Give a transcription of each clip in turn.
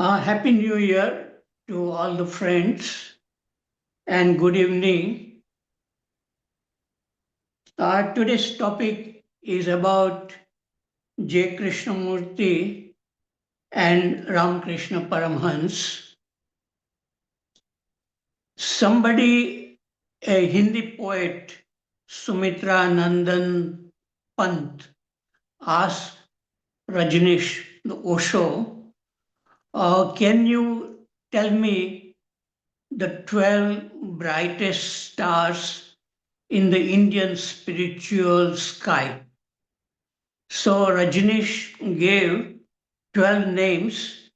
Happy New Year to all the friends and good evening. Today's topic is about J. Krishnamurti and Ramkrishna Paramhansh. Somebody, a Hindi poet, Sumitra Nandan Pant, asked Rajneesh the Osho, can you tell me the 12 brightest stars in the Indian spiritual sky? So Rajneesh gave 12 names.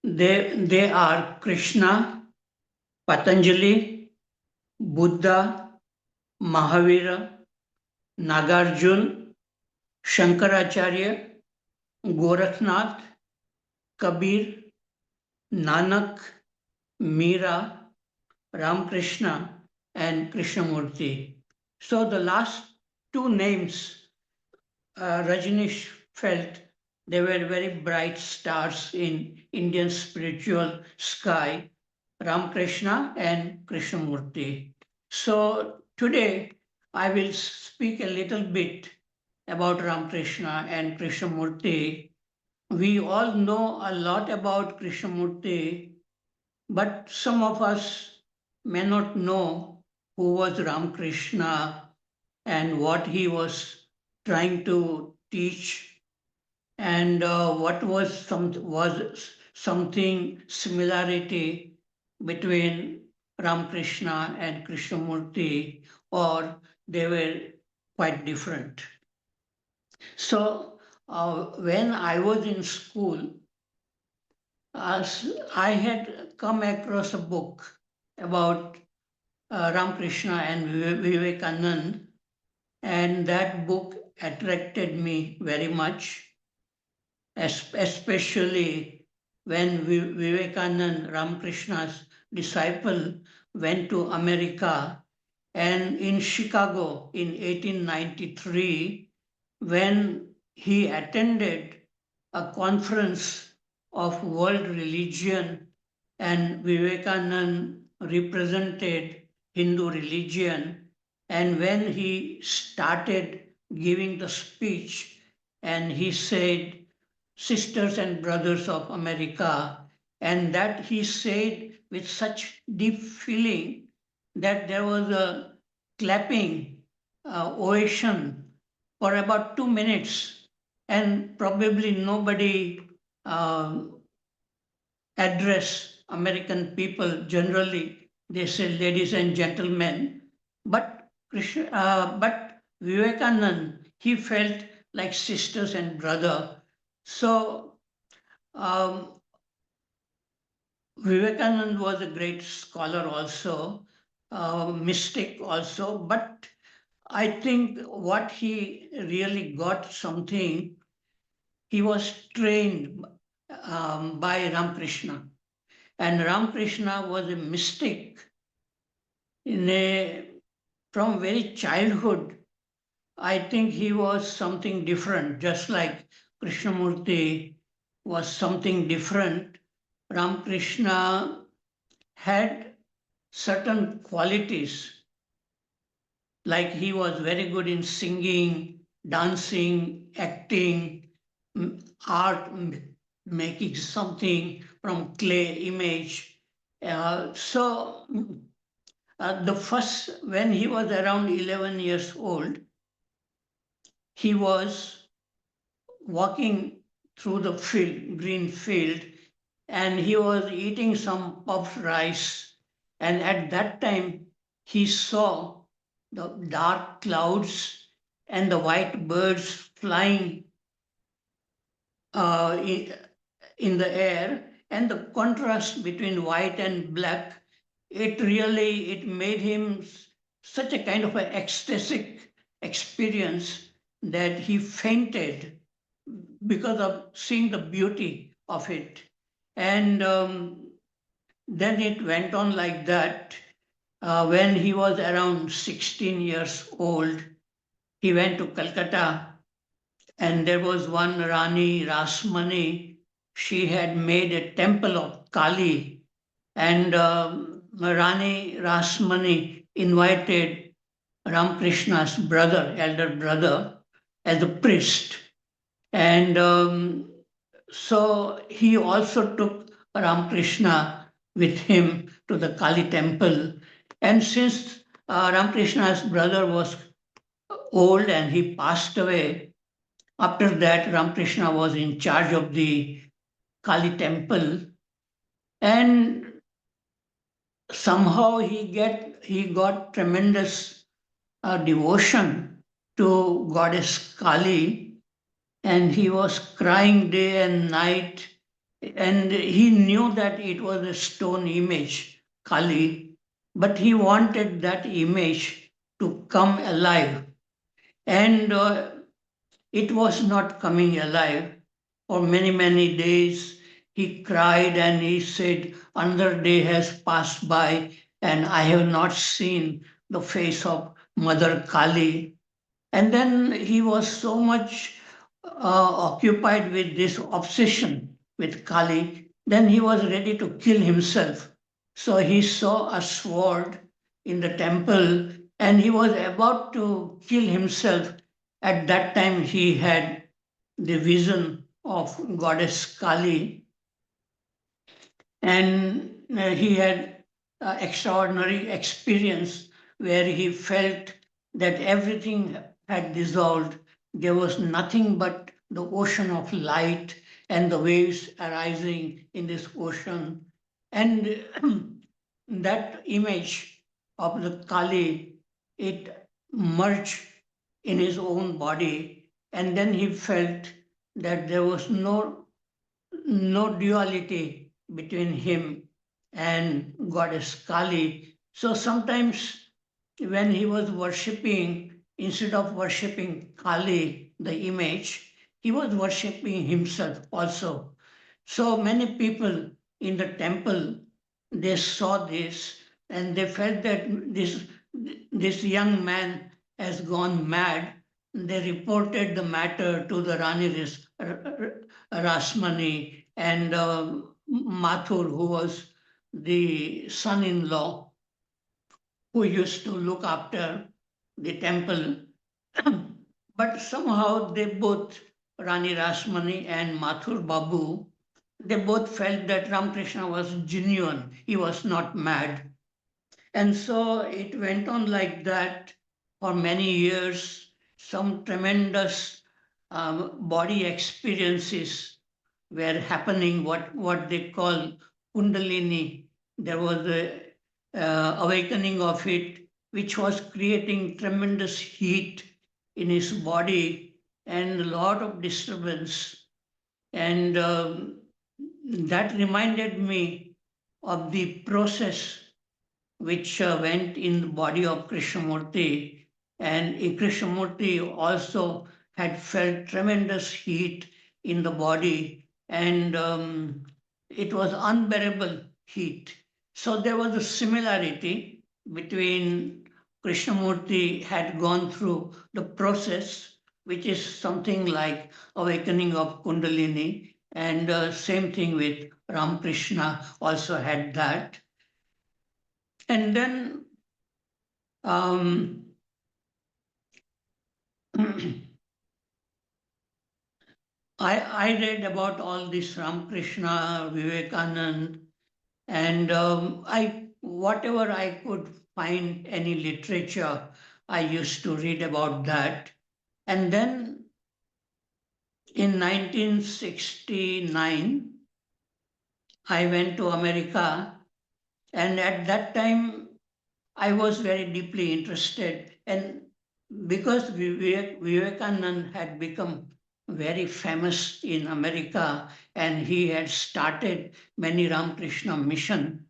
They are Krishna, Patanjali, Buddha, Mahavira, Nagarjun, Shankaracharya, Gorakhnath, Kabir, Nanak, Meera, Ramkrishna, and Krishnamurti. So the last two names, Rajneesh felt they were very bright stars in Indian spiritual sky, Ramkrishna and Krishnamurti. So today I will speak a little bit about Ramkrishna and Krishnamurti. We all know a lot about Krishnamurti, but some of us may not know who was Ramkrishna and what he was trying to teach, and what was something similarity between Ramkrishna and Krishnamurti, or they were quite different. So when I was in school, I had come across a book about Ramkrishna and Vivekanand, and that book attracted me very much, especially when Vivekanand, Ramkrishna's disciple, went to America, and in Chicago in 1893, when he attended a conference of world religion, and Vivekanand represented Hindu religion, and when he started giving the speech and he said, sisters and brothers of America, and that he said with such deep feeling that there was a clapping ovation for about 2 minutes, and probably nobody address American people. Generally, they say ladies and gentlemen, but but Vivekanand, he felt like sisters and brother. So um, Vivekanand was a great scholar also, mystic also, but I think what he really got something, he was trained by Ramkrishna. And Ramkrishna was a mystic from very childhood. I think he was something different, just like Krishnamurti was something different. Ramkrishna had certain qualities, like he was very good in singing, dancing, acting, art, making something from clay image. When he was around 11 years old, he was walking through the field, green field, and he was eating some puffed rice. And at that time, he saw the dark clouds and the white birds flying uh, in the air, and the contrast between white and black, it made him such a kind of an ecstatic experience that he fainted because of seeing the beauty of it. And then it went on like that. When he was around 16 years old, he went to Calcutta, and there was one Rani Rasmani. she had made a temple of Kali, and Rani Rasmani invited Ramkrishna's brother, elder brother, as a priest. And so he also took Ramkrishna with him to the Kali temple. And since Ramkrishna's brother was old and he passed away, after that Ramkrishna was in charge of the Kali temple. And somehow he got tremendous devotion to goddess Kali, and he was crying day and night, and he knew that it was a stone image, Kali, but he wanted that image to come alive, and it was not coming alive. For many days he cried and he said, another day has passed by and I have not seen the face of Mother Kali. And then he was so much occupied with this obsession with Kali, then he was ready to kill himself. So he saw a sword in the temple and he was about to kill himself. At that time, he had the vision of goddess Kali, and he had extraordinary experience where he felt that everything had dissolved. There was nothing but the ocean of light and the waves arising in this ocean. And that image of the Kali, it merged in his own body, and then he felt that there was no duality between him and goddess Kali. So sometimes when he was worshipping, instead of worshipping Kali, the image, he was worshipping himself also. So many people in the temple, they saw this and they felt that this young man has gone mad. They reported the matter to the Rani Rasmani and Mathur, who was the son-in-law who used to look after the temple. But somehow they both, Rani Rasmani and Mathur Babu, they both felt that Ramakrishna was genuine. He was not mad. And so it went on like that for many years. Some tremendous body experiences were happening, what they call Kundalini. There was a awakening of it, which was creating tremendous heat in his body and a lot of disturbance. And that reminded me of the process which went in the body of Krishnamurti. And Krishnamurti also had felt tremendous heat in the body, and it was unbearable heat. So there was a similarity between Krishnamurti had gone through the process, which is something like awakening of Kundalini, and same thing with Ramkrishna also had that. And then I read about all this Ramkrishna, Vivekanand, and whatever I could find any literature, I used to read about that. And then in 1969, I went to America, and at that time I was very deeply interested. And because Vivekanand had become very famous in America and he had started many Ramakrishna mission,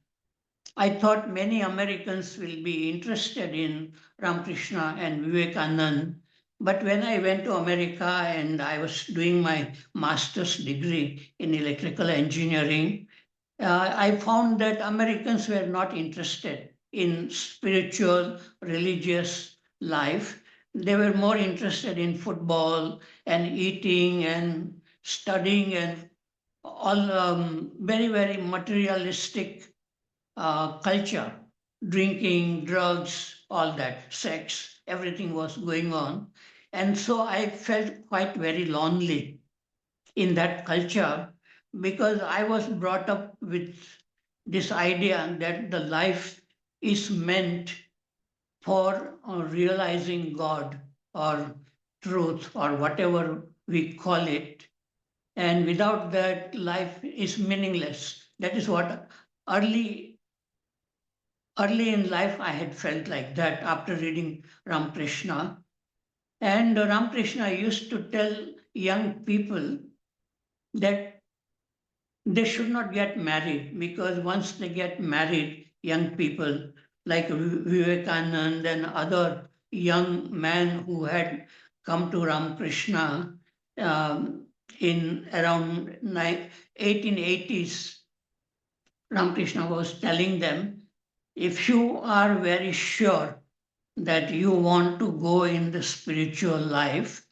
I thought many Americans will be interested in Ramakrishna and Vivekanand. But when I went to America and I was doing my master's degree in electrical engineering, I found that Americans were not interested in spiritual, religious life. They were more interested in football and eating and studying and all very, very materialistic culture, drinking, drugs, all that, sex, everything was going on. And so I felt quite very lonely in that culture because I was brought up with this idea that the life is meant for realizing God or truth or whatever we call it. And without that, life is meaningless. That is what early early in life I had felt like that after reading Ramkrishna. And Ramkrishna used to tell young people that they should not get married because once they get married, young people like Vivekanand and other young men who had come to Ramakrishna um, in around 1880s, Ramakrishna was telling them, if you are very sure that you want to go in the spiritual life,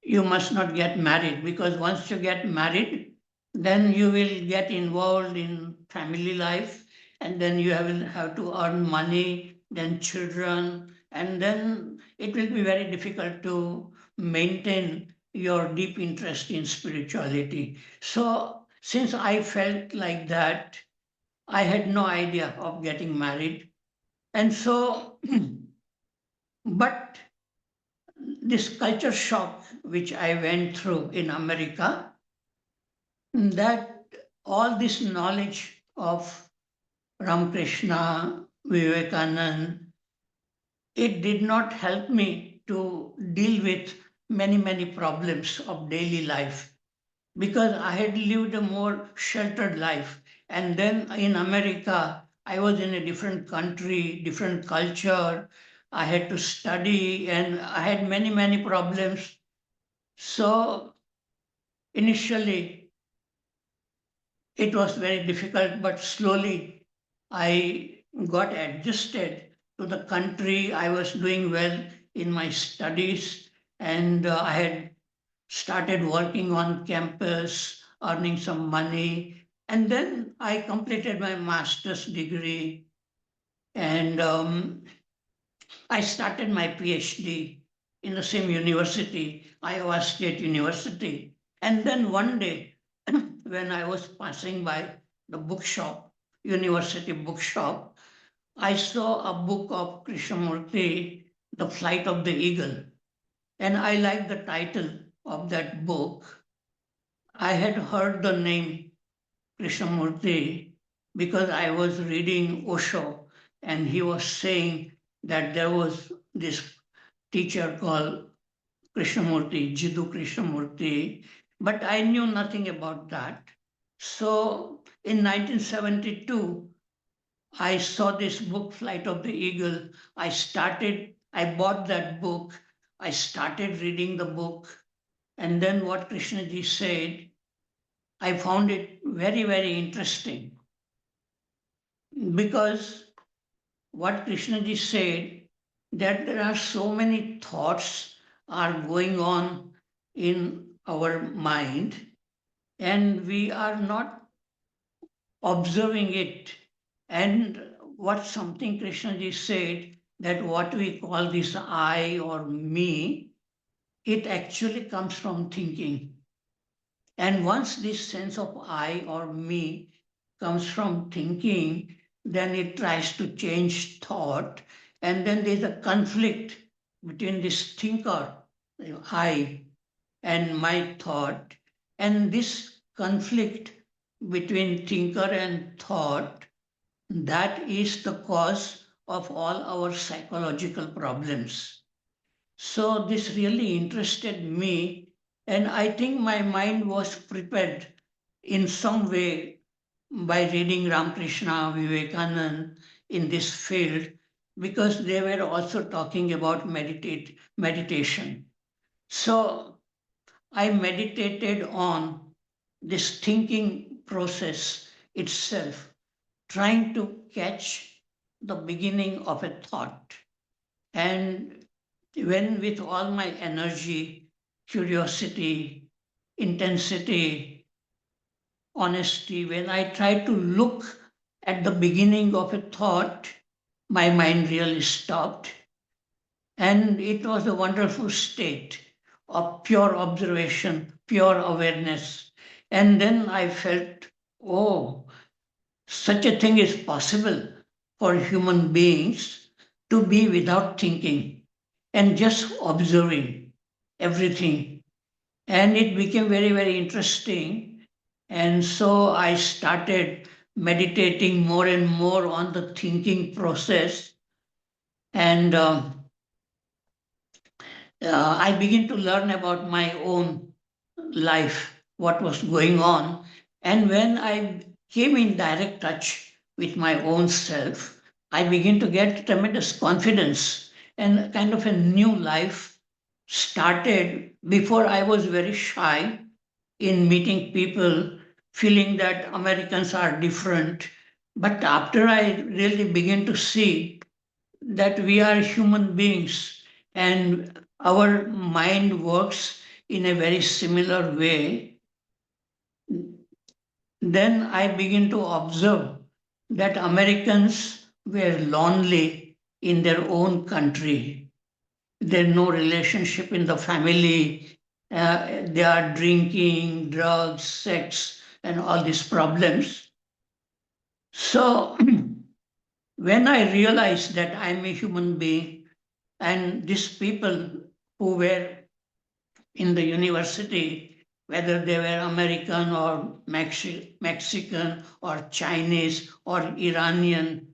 you must not get married because once you get married, then you will get involved in family life and then you will have to earn money, then children, and then it will be very difficult to maintain your deep interest in spirituality. So, since I felt like that, I had no idea of getting married. And so, but this culture shock which I went through in America, that all this knowledge of Ramakrishna, Vivekanand, it did not help me to deal with many, many problems of daily life because I had lived a more sheltered life. And then in America, I was in a different country, different culture. I had to study and I had many, many problems. So initially, it was very difficult, but slowly I got adjusted to the country. I was doing well in my studies, and I had started working on campus, earning some money. And then I completed my master's degree, and I started my PhD in the same university, Iowa State University. And then one day, when I was passing by the bookshop, university bookshop, I saw a book of Krishnamurti, The Flight of the Eagle. And I liked the title of that book. I had heard the name Krishnamurti because I was reading Osho and he was saying that there was this teacher called Krishnamurti, Jiddu Krishnamurti, but I knew nothing about that. So in 1972, I saw this book, Flight of the Eagle. I bought that book. I started reading the book. And then what Krishnaji said, I found it very, very interesting because what Krishnaji said, that there are so many thoughts are going on in our mind and we are not observing it. And what something Krishnaji said, that what we call this I or me, it actually comes from thinking. And once this sense of I or me comes from thinking, then it tries to change thought. And then there's a conflict between this thinker, I, and my thought. And this conflict between thinker and thought, that is the cause of all our psychological problems. So this really interested me, and I think my mind was prepared in some way by reading Ramkrishna, Vivekanand in this field, because they were also talking about meditation. So I meditated on this thinking process itself, trying to catch the beginning of a thought. And when with all my energy, curiosity, intensity, honesty, when I try to look at the beginning of a thought, my mind really stopped. And it was a wonderful state of pure observation, pure awareness. And then I felt, oh, such a thing is possible for human beings to be without thinking and just observing everything. And it became very, very interesting. And so I started meditating more and more on the thinking process. And I began to learn about my own life, what was going on. And when I came in direct touch with my own self, I began to get tremendous confidence, and kind of a new life started. Before, I was very shy in meeting people, feeling that Americans are different. But after I really began to see that we are human beings and our mind works in a very similar way, then I begin to observe that Americans were lonely in their own country. There's no relationship in the family. They are drinking, drugs, sex, and all these problems. So when I realized that I'm a human being and these people who were in the university, whether they were American or Mexican or Chinese or Iranian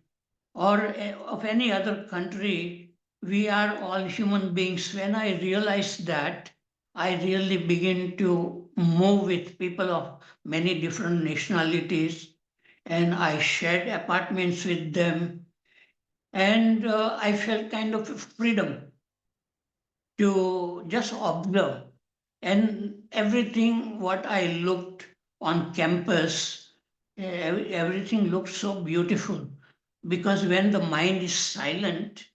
or of any other country, we are all human beings. When I realized that, I really begin to move with people of many different nationalities, and I shared apartments with them, and I felt kind of freedom to just observe. And everything what I looked on campus, everything looked so beautiful, because when the mind is silent,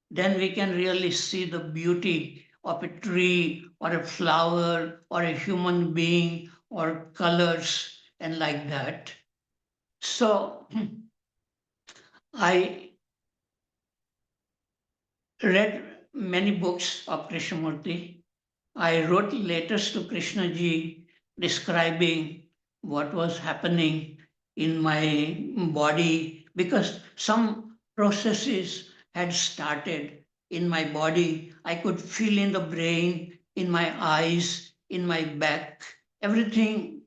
then we can really see the beauty of a tree or a flower or a human being or colors and like that. So I read many books of Krishnamurti. I wrote letters to Krishna ji describing what was happening in my body, because some processes had started in my body. I could feel in the brain, in my eyes, in my back, everything,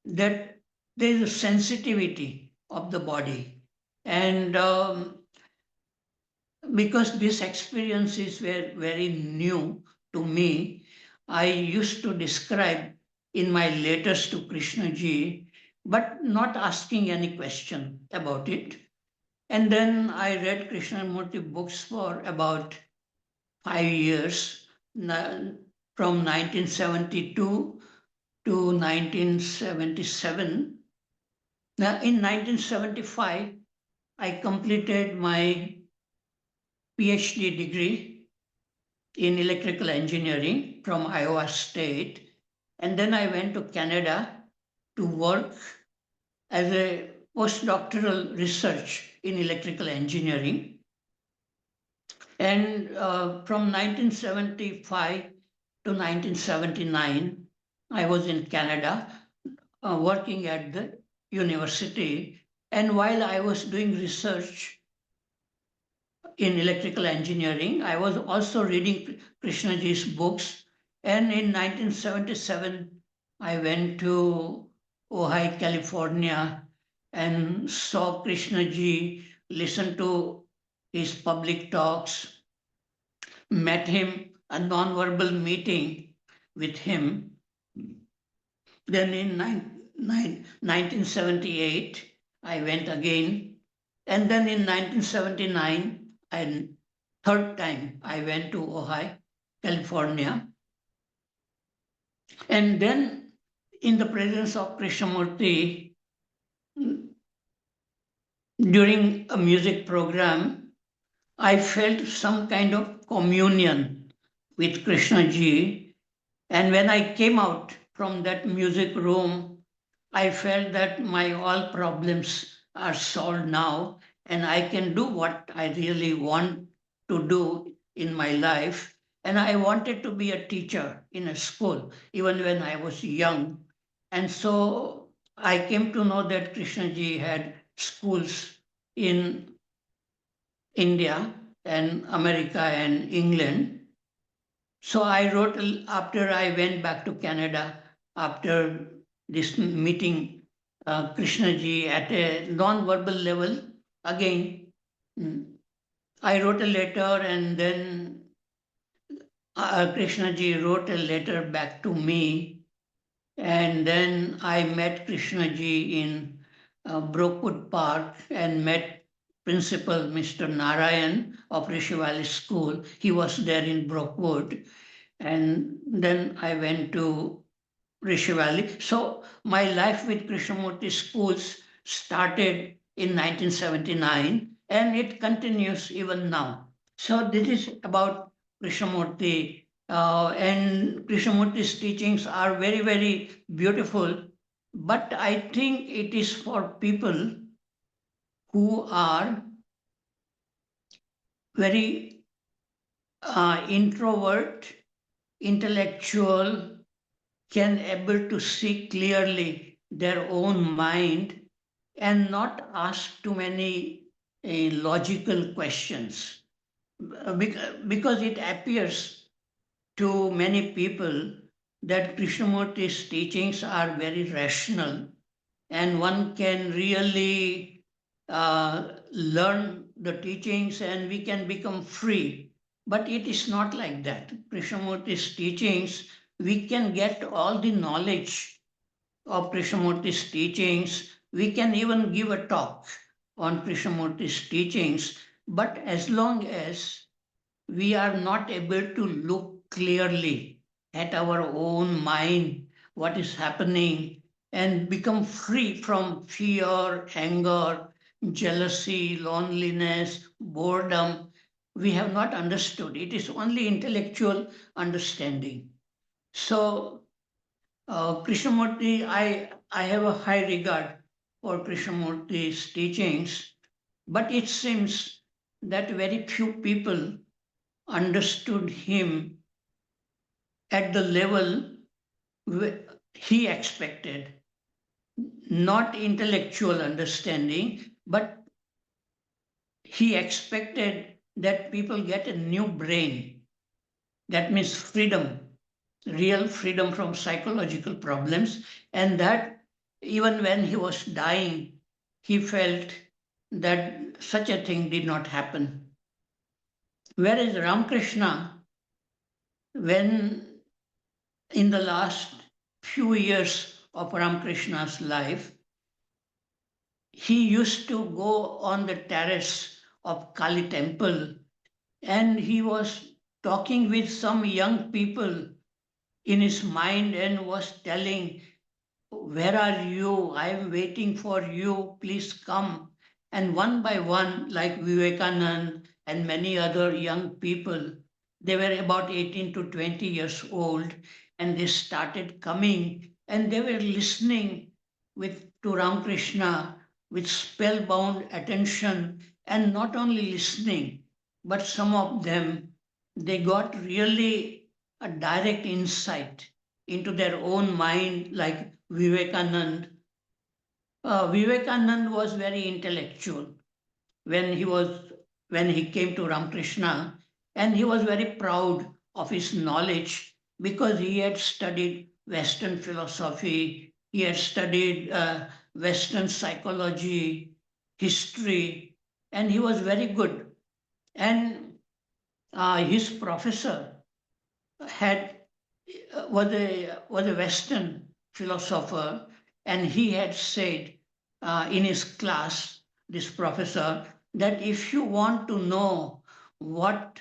that there is a sensitivity of the body. And because these experiences were very new to me, I used to describe in my letters to Krishna ji, but not asking any question about it. And then I read Krishnamurti books for about 5 years, from 1972 to 1977. Now, in 1975, I completed my PhD degree in electrical engineering from Iowa State. And then I went to Canada to work as a postdoctoral research in electrical engineering. And from 1975 to 1979, I was in Canada working at the university. And while I was doing research in electrical engineering, I was also reading Krishnaji's books. And in 1977, I went to Ojai, California, and saw Krishnaji, listened to his public talks, met him, a non-verbal meeting with him. Then in 1978, I went again. And then in 1979, and third time, I went to Ojai, California. And then in the presence of Krishnamurti, during a music program, I felt some kind of communion with Krishna ji. And when I came out from that music room, I felt that my all problems are solved now and I can do what I really want to do in my life. And I wanted to be a teacher in a school, even when I was young. And so I came to know that Krishnaji had schools in India and America and England. So I wrote, after I went back to Canada, after this meeting Krishnaji at a non-verbal level, again, mm, I wrote a letter and then Krishnaji wrote a letter back to me. And then I met Krishnaji in Brookwood Park and met Principal Mr. Narayan of Rishi Valley School. He was there in Brookwood. And then I went to Rishi Valley. So my life with Krishnamurti schools started in 1979 and it continues even now. So this is about Krishnamurti. And Krishnamurti's teachings are very, very beautiful. But I think it is for people who are very introvert, intellectual, can able to see clearly their own mind and not ask too many logical questions. Because it appears to many people that Krishnamurti's teachings are very rational and one can really learn the teachings and we can become free. But it is not like that. Krishnamurti's teachings, we can get all the knowledge of Krishnamurti's teachings. We can even give a talk on Krishnamurti's teachings. But as long as we are not able to look clearly at our own mind, what is happening, and become free from fear, anger, jealousy, loneliness, boredom, we have not understood. It is only intellectual understanding. So, Krishnamurti, I have a high regard for Krishnamurti's teachings, but it seems that very few people understood him at the level he expected. Not intellectual understanding, but he expected that people get a new brain. That means freedom, real freedom from psychological problems, and that even when he was dying, he felt that such a thing did not happen. Whereas Ramkrishna, when in the last few years of Ramkrishna's life, he used to go on the terrace of Kali temple and he was talking with some young people in his mind and was telling, where are you? I am waiting for you. Please come. And one by one, like Vivekanand and many other young people, they were about 18 to 20 years old, and they started coming and they were listening to Ramkrishna with spellbound attention, and not only listening, but some of them, they got really a direct insight into their own mind, like Vivekanand. Vivekanand was very intellectual when he was when he came to Ramakrishna, and he was very proud of his knowledge because he had studied Western philosophy, he had studied Western psychology, history, and he was very good. And his professor had was a Western philosopher, and he had said in his class, this professor, that if you want to know what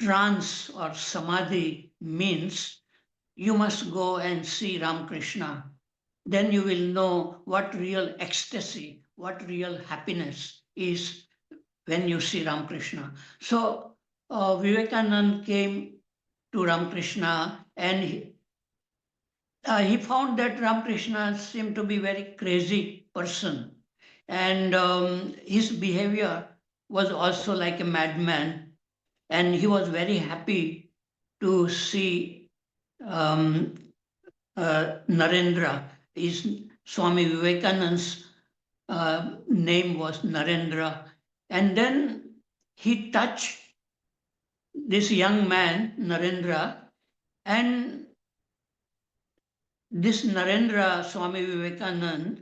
trance or samadhi means, you must go and see Ramakrishna. Then you will know what real ecstasy, what real happiness is when you see Ramakrishna. So Vivekanand came to Ramakrishna and he found that Ramakrishna seemed to be a very crazy person, and his behavior was also like a madman. And he was very happy to see um, Narendra. His Swami Vivekananda's name was Narendra, and then he touched this young man, Narendra, and this Narendra, Swami Vivekananda,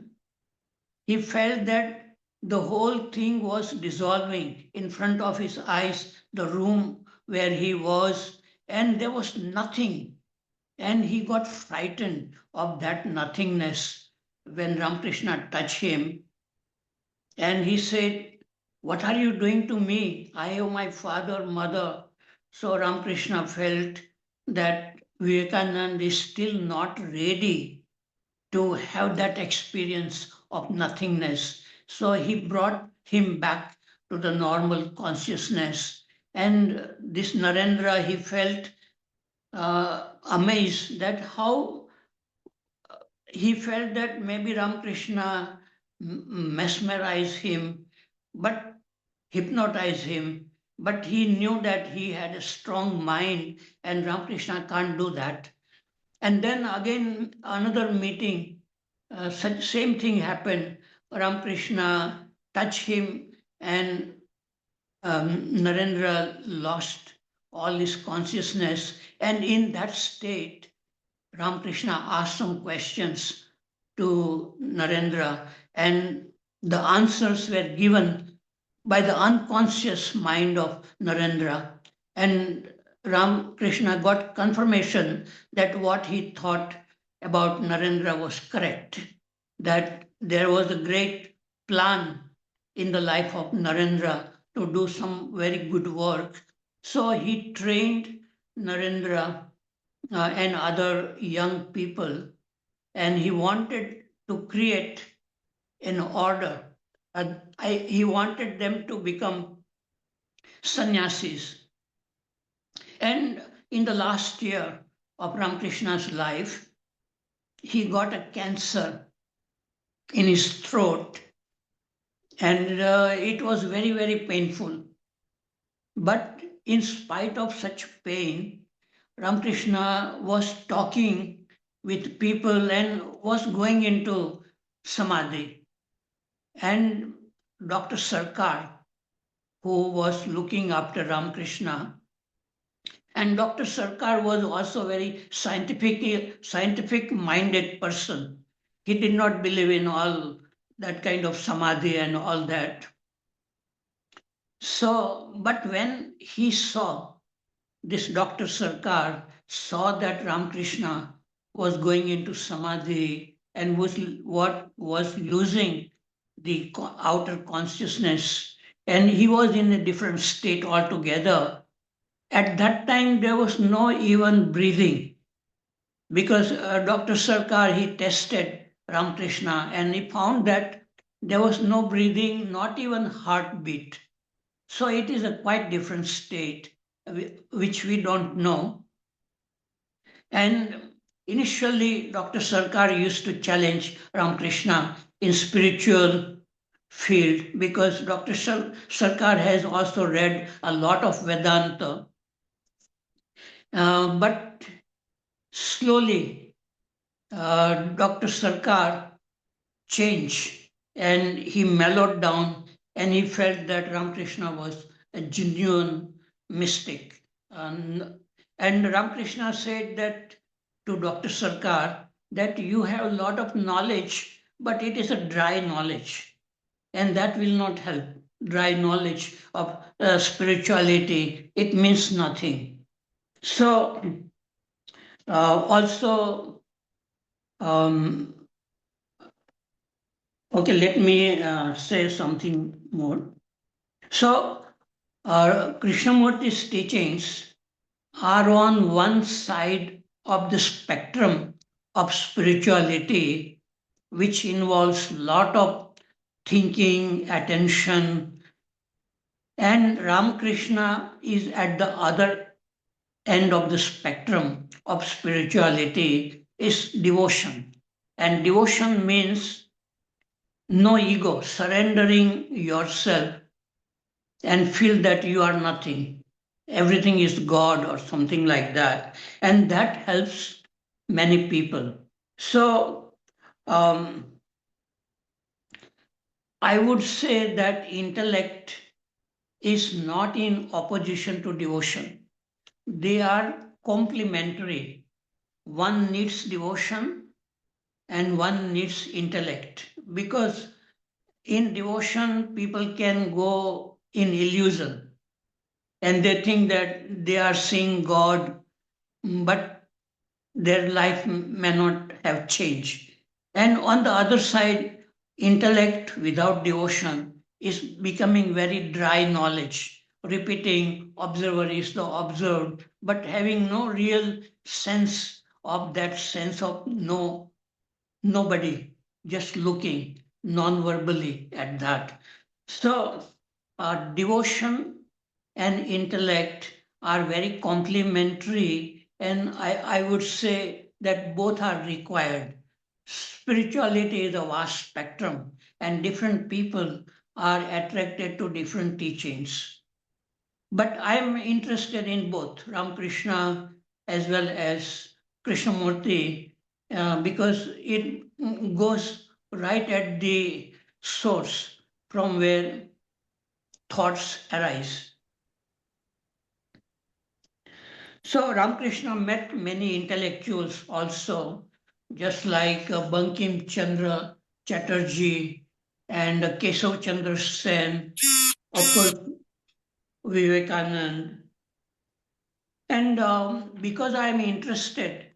he felt that the whole thing was dissolving in front of his eyes, the room where he was, and there was nothing. And he got frightened of that nothingness when Ramakrishna touched him. And he said, "What are you doing to me? I have my father, mother." So Ramakrishna felt that Vivekananda is still not ready to have that experience of nothingness. So he brought him back to the normal consciousness. And this Narendra, he felt amazed that how he felt that maybe Ramakrishna mesmerized him, but hypnotized him. But he knew that he had a strong mind, and Ramakrishna can't do that. And then again, another meeting, same thing happened. Ramakrishna touched him, and Narendra lost all his consciousness. And in that state, Ramakrishna asked some questions to Narendra, and the answers were given by the unconscious mind of Narendra. And Ramakrishna got confirmation that what he thought about Narendra was correct, that there was a great plan in the life of Narendra to do some very good work. So he trained Narendra and other young people, and he wanted to create an order. He wanted them to become sannyasis. And in the last year of Ramakrishna's life, he got a cancer in his throat, and it was very, very painful. But in spite of such pain, Ramakrishna was talking with people and was going into samadhi. And Dr. Sarkar, who was looking after Ramakrishna, and Dr. Sarkar was also a very scientific minded person. He did not believe in all that kind of samadhi and all that. So, but when he saw, this Dr. Sarkar saw that Ramakrishna was going into samadhi and was losing the outer consciousness, and he was in a different state altogether. At that time, there was no even breathing, because Dr. Sarkar, he tested Ramakrishna and he found that there was no breathing, not even heartbeat. So it is a quite different state, which we don't know. And initially, Dr. Sarkar used to challenge Ramakrishna in spiritual field, because Dr. Sarkar has also read a lot of Vedanta. But slowly, Dr. Sarkar changed and he mellowed down, and he felt that Ramakrishna was a genuine mystic. And Ramakrishna said that to Dr. Sarkar, that you have a lot of knowledge, but it is a dry knowledge, and that will not help. Dry knowledge of spirituality, it means nothing. So, also, okay, let me say something more. So, Krishnamurti's teachings are on one side of the spectrum of spirituality, which involves lot of thinking, attention, and Ramakrishna is at the other end of the spectrum of spirituality, is devotion. And devotion means no ego, surrendering yourself and feel that you are nothing. Everything is God or something like that. And that helps many people. So, um, I would say that intellect is not in opposition to devotion. They are complementary. One needs devotion and one needs intellect, because in devotion people can go in illusion and they think that they are seeing God, but their life may not have changed. And on the other side, intellect without devotion is becoming very dry knowledge, repeating observer is the observed, but having no real sense of that sense of nobody, just looking non-verbally at that. So, devotion and intellect are very complementary, and I would say that both are required. Spirituality is a vast spectrum, and different people are attracted to different teachings. But I'm interested in both Ramakrishna as well as Krishnamurti, because it goes right at the source from where thoughts arise. So Ramakrishna met many intellectuals also, just like Bankim Chandra Chatterjee and Keshav Chandra Sen, of course Vivekanand. And because I am interested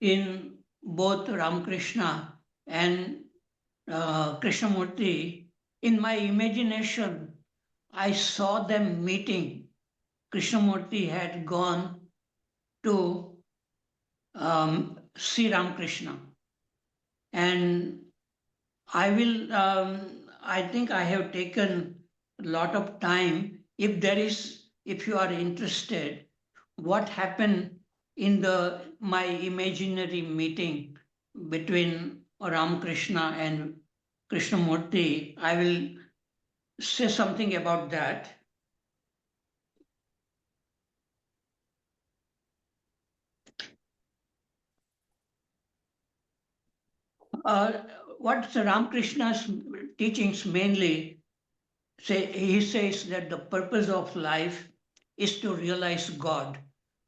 in both Ramakrishna and Krishnamurti, in my imagination, I saw them meeting. Krishnamurti had gone to see Ramakrishna, and I think I have taken a lot of time. If you are interested, what happened in my imaginary meeting between Ramakrishna and Krishnamurti, I will say something about that. What Ramakrishna's teachings mainly say, he says that the purpose of life is to realize God,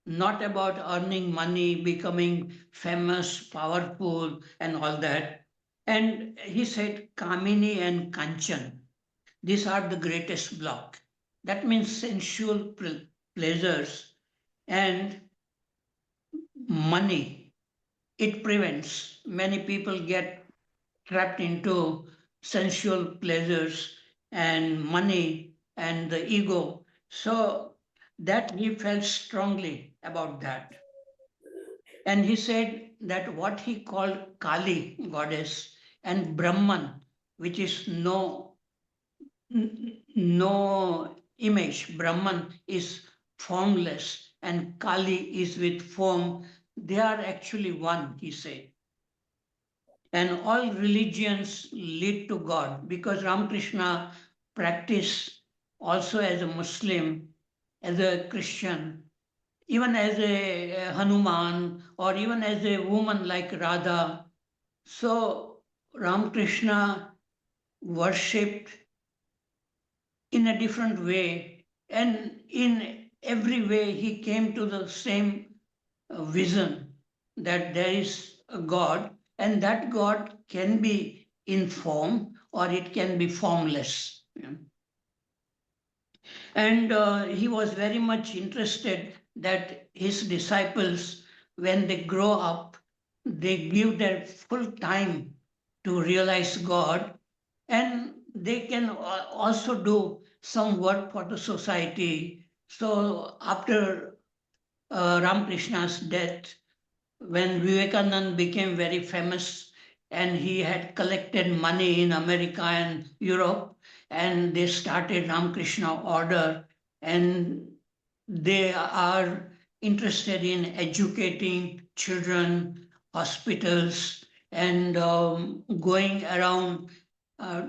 not about earning money, becoming famous, powerful, and all that. And he said Kamini and Kanchan, these are the greatest block. That means sensual pleasures and money. It prevents. Many people get trapped into sensual pleasures and money and the ego. So that he felt strongly about that. And he said that what he called Kali, goddess, and Brahman, which is no image. Brahman is formless and Kali is with form. They are actually one, he said. And all religions lead to God, because Ramakrishna practiced also as a Muslim, as a Christian, even as a Hanuman, or even as a woman like Radha. So Ramakrishna worshipped in a different way, and in every way he came to the same vision that there is a God, and that God can be in form or it can be formless. And he was very much interested that his disciples, when they grow up, they give their full time to realize God, and they can also do some work for the society. So after Ramakrishna's death, when Vivekanand became very famous and he had collected money in America and Europe, and they started Ramakrishna Order, and they are interested in educating children hospitals and going around uh,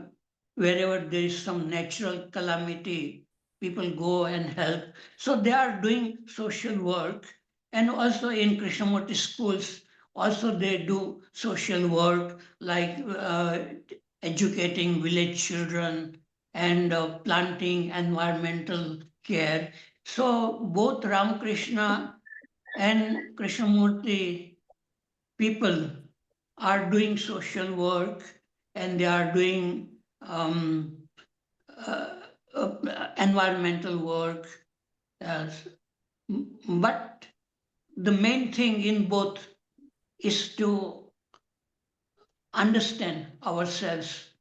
wherever there is some natural calamity, people go and help. So they are doing social work, and also in Krishnamurti schools, also they do social work like educating village children and planting environmental care. So both Ramakrishna and Krishnamurti people are doing social work, and they are doing uh, environmental work. uh, but the main thing in both is to understand ourselves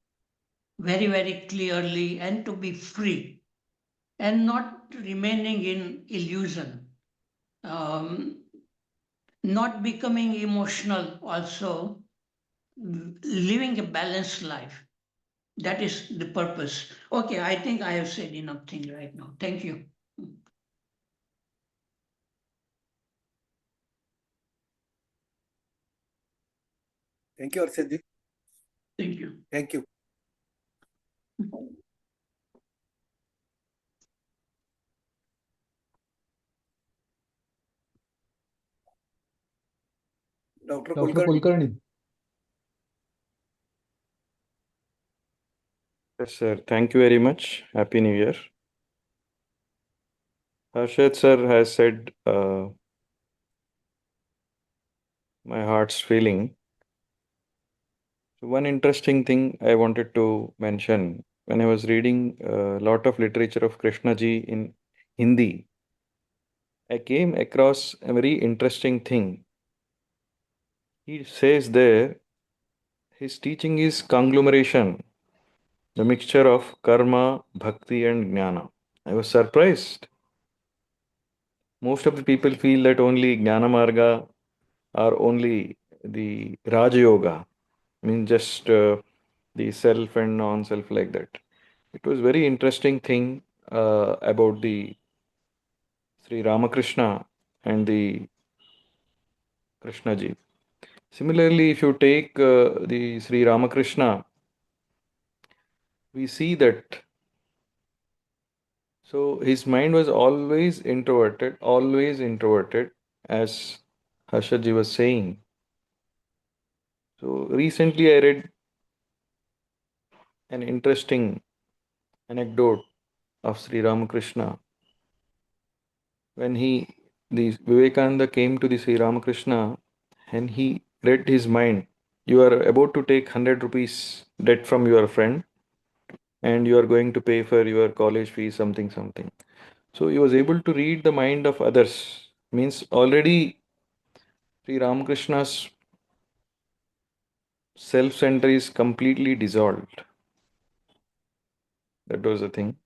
very, very clearly and to be free and not remaining in illusion. Um, Not becoming emotional also, living a balanced life. That is the purpose. Okay, I think I have said enough thing right now. Thank you. Thank you, Harshad. Thank you. Thank you. Dr. Kulkarni. Yes, sir. Thank you very much. Happy New Year. Harshad sir has said my heart's feeling. So one interesting thing I wanted to mention when I was reading a lot of literature of Krishna ji in Hindi, I came across a very interesting thing. He says there his teaching is conglomeration, the mixture of karma, bhakti, and jnana. I was surprised. Most of the people feel that only jnana marga or only the Raja Yoga, I mean just the self and non-self like that. It was very interesting thing about the Sri Ramakrishna and the Krishna ji. Similarly, if you take the Sri Ramakrishna, we see that so his mind was always introverted, as Harshad ji was saying. So recently I read an interesting anecdote of Sri Ramakrishna. When the Vivekananda came to the Sri Ramakrishna and he read his mind, you are about to take 100 rupees debt from your friend and you are going to pay for your college fees, something, something. So he was able to read the mind of others. Means already Sri Ramakrishna's self-center is completely dissolved. That was the thing.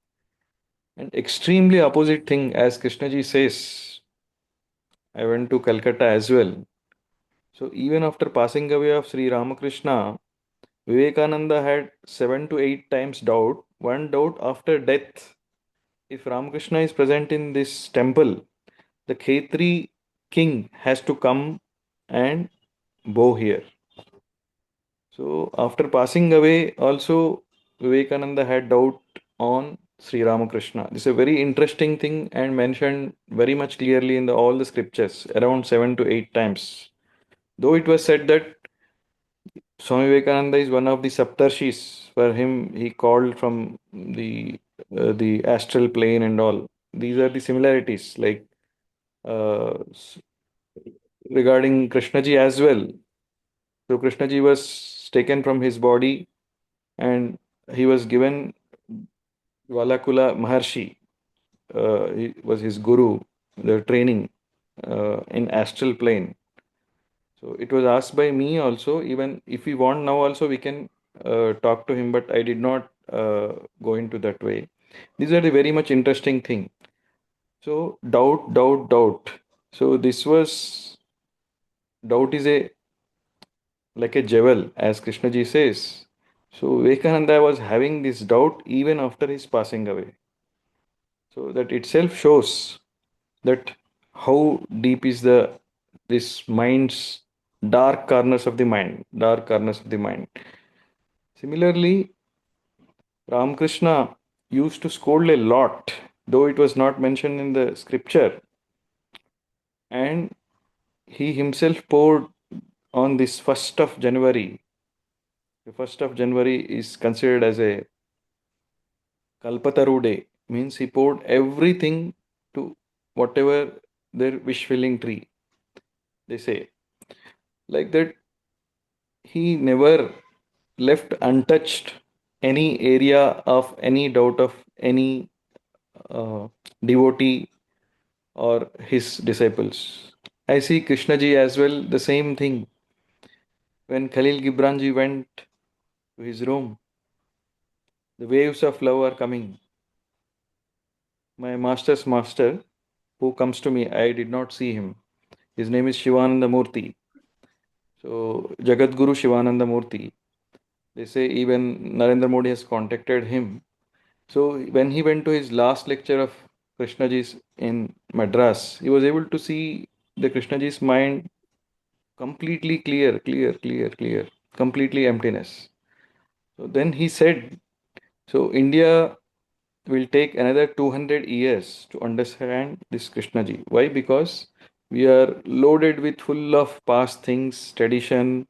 And extremely opposite thing, as Krishnaji says, I went to Calcutta as well. So even after passing away of Sri Ramakrishna, Vivekananda had 7 to 8 times doubt. One doubt after death. If Ramakrishna is present in this temple, the Khetri king has to come and bow here. So after passing away, also Vivekananda had doubt on Sri Ramakrishna. This is a very interesting thing and mentioned very much clearly in all the scriptures, around 7 to 8 times. Though it was said that Swami Vivekananda is one of the Saptarshis. For him, he called from the astral plane and all. These are the similarities, like regarding Krishnaji as well. So Krishnaji was taken from his body and he was given Valakula Maharshi. He was his guru, the training in astral plane. So it was asked by me also. Even if we want now, also we can talk to him, but I did not go into that way. These are the very much interesting thing. So doubt, doubt, doubt. So this was doubt is a like a jewel, as Krishnaji says. So Vivekananda was having this doubt even after his passing away. So that itself shows that how deep is the this mind's dark corners of the mind, dark corners of the mind. Similarly, Ramkrishna used to scold a lot, though it was not mentioned in the scripture, and he himself poured on this 1st of January. The 1st of January is considered as a Kalpataru day, means he poured everything to whatever their wish filling tree, they say. Like that, he never left untouched any area of any doubt of any uh, devotee or his disciples. I see Krishnaji as well, the same thing. When Khalil Gibranji went to his room, the waves of love are coming. My master's master, who comes to me, I did not see him. His name is Shivananda Murti. So, Jagat Guru Shivananda Murti. They say even Narendra Modi has contacted him. So, when he went to his last lecture of Krishnaji's in Madras, he was able to see the Krishnaji's mind completely clear, completely emptiness. So, then he said, so India will take another 200 years to understand this Krishnaji. Why? Because we are loaded with full of past things, tradition,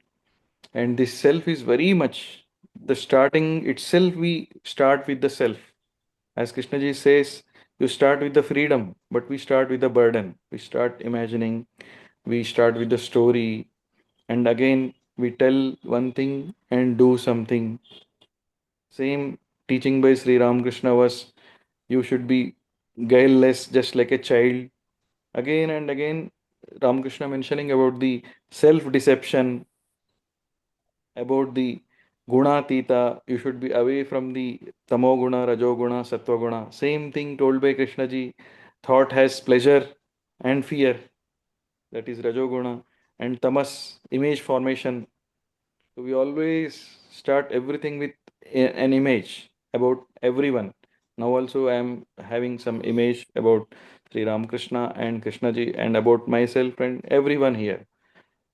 and this self is very much the starting itself. We start with the self. As Krishnaji says, you start with the freedom, but we start with the burden. We start imagining, we start with the story, and again we tell one thing and do something. Same teaching by Sri Ramkrishna was you should be guileless, just like a child. Again and again, Ramakrishna mentioning about the self deception, about the guna tita, you should be away from the tamo guna, rajo guna, sattva guna. Same thing told by Krishna ji. Thought has pleasure and fear, that is rajo guna, and tamas, image formation. So we always start everything with an image about everyone. Now also I am having some image about Sri Ramakrishna and Krishna ji and about myself and everyone here.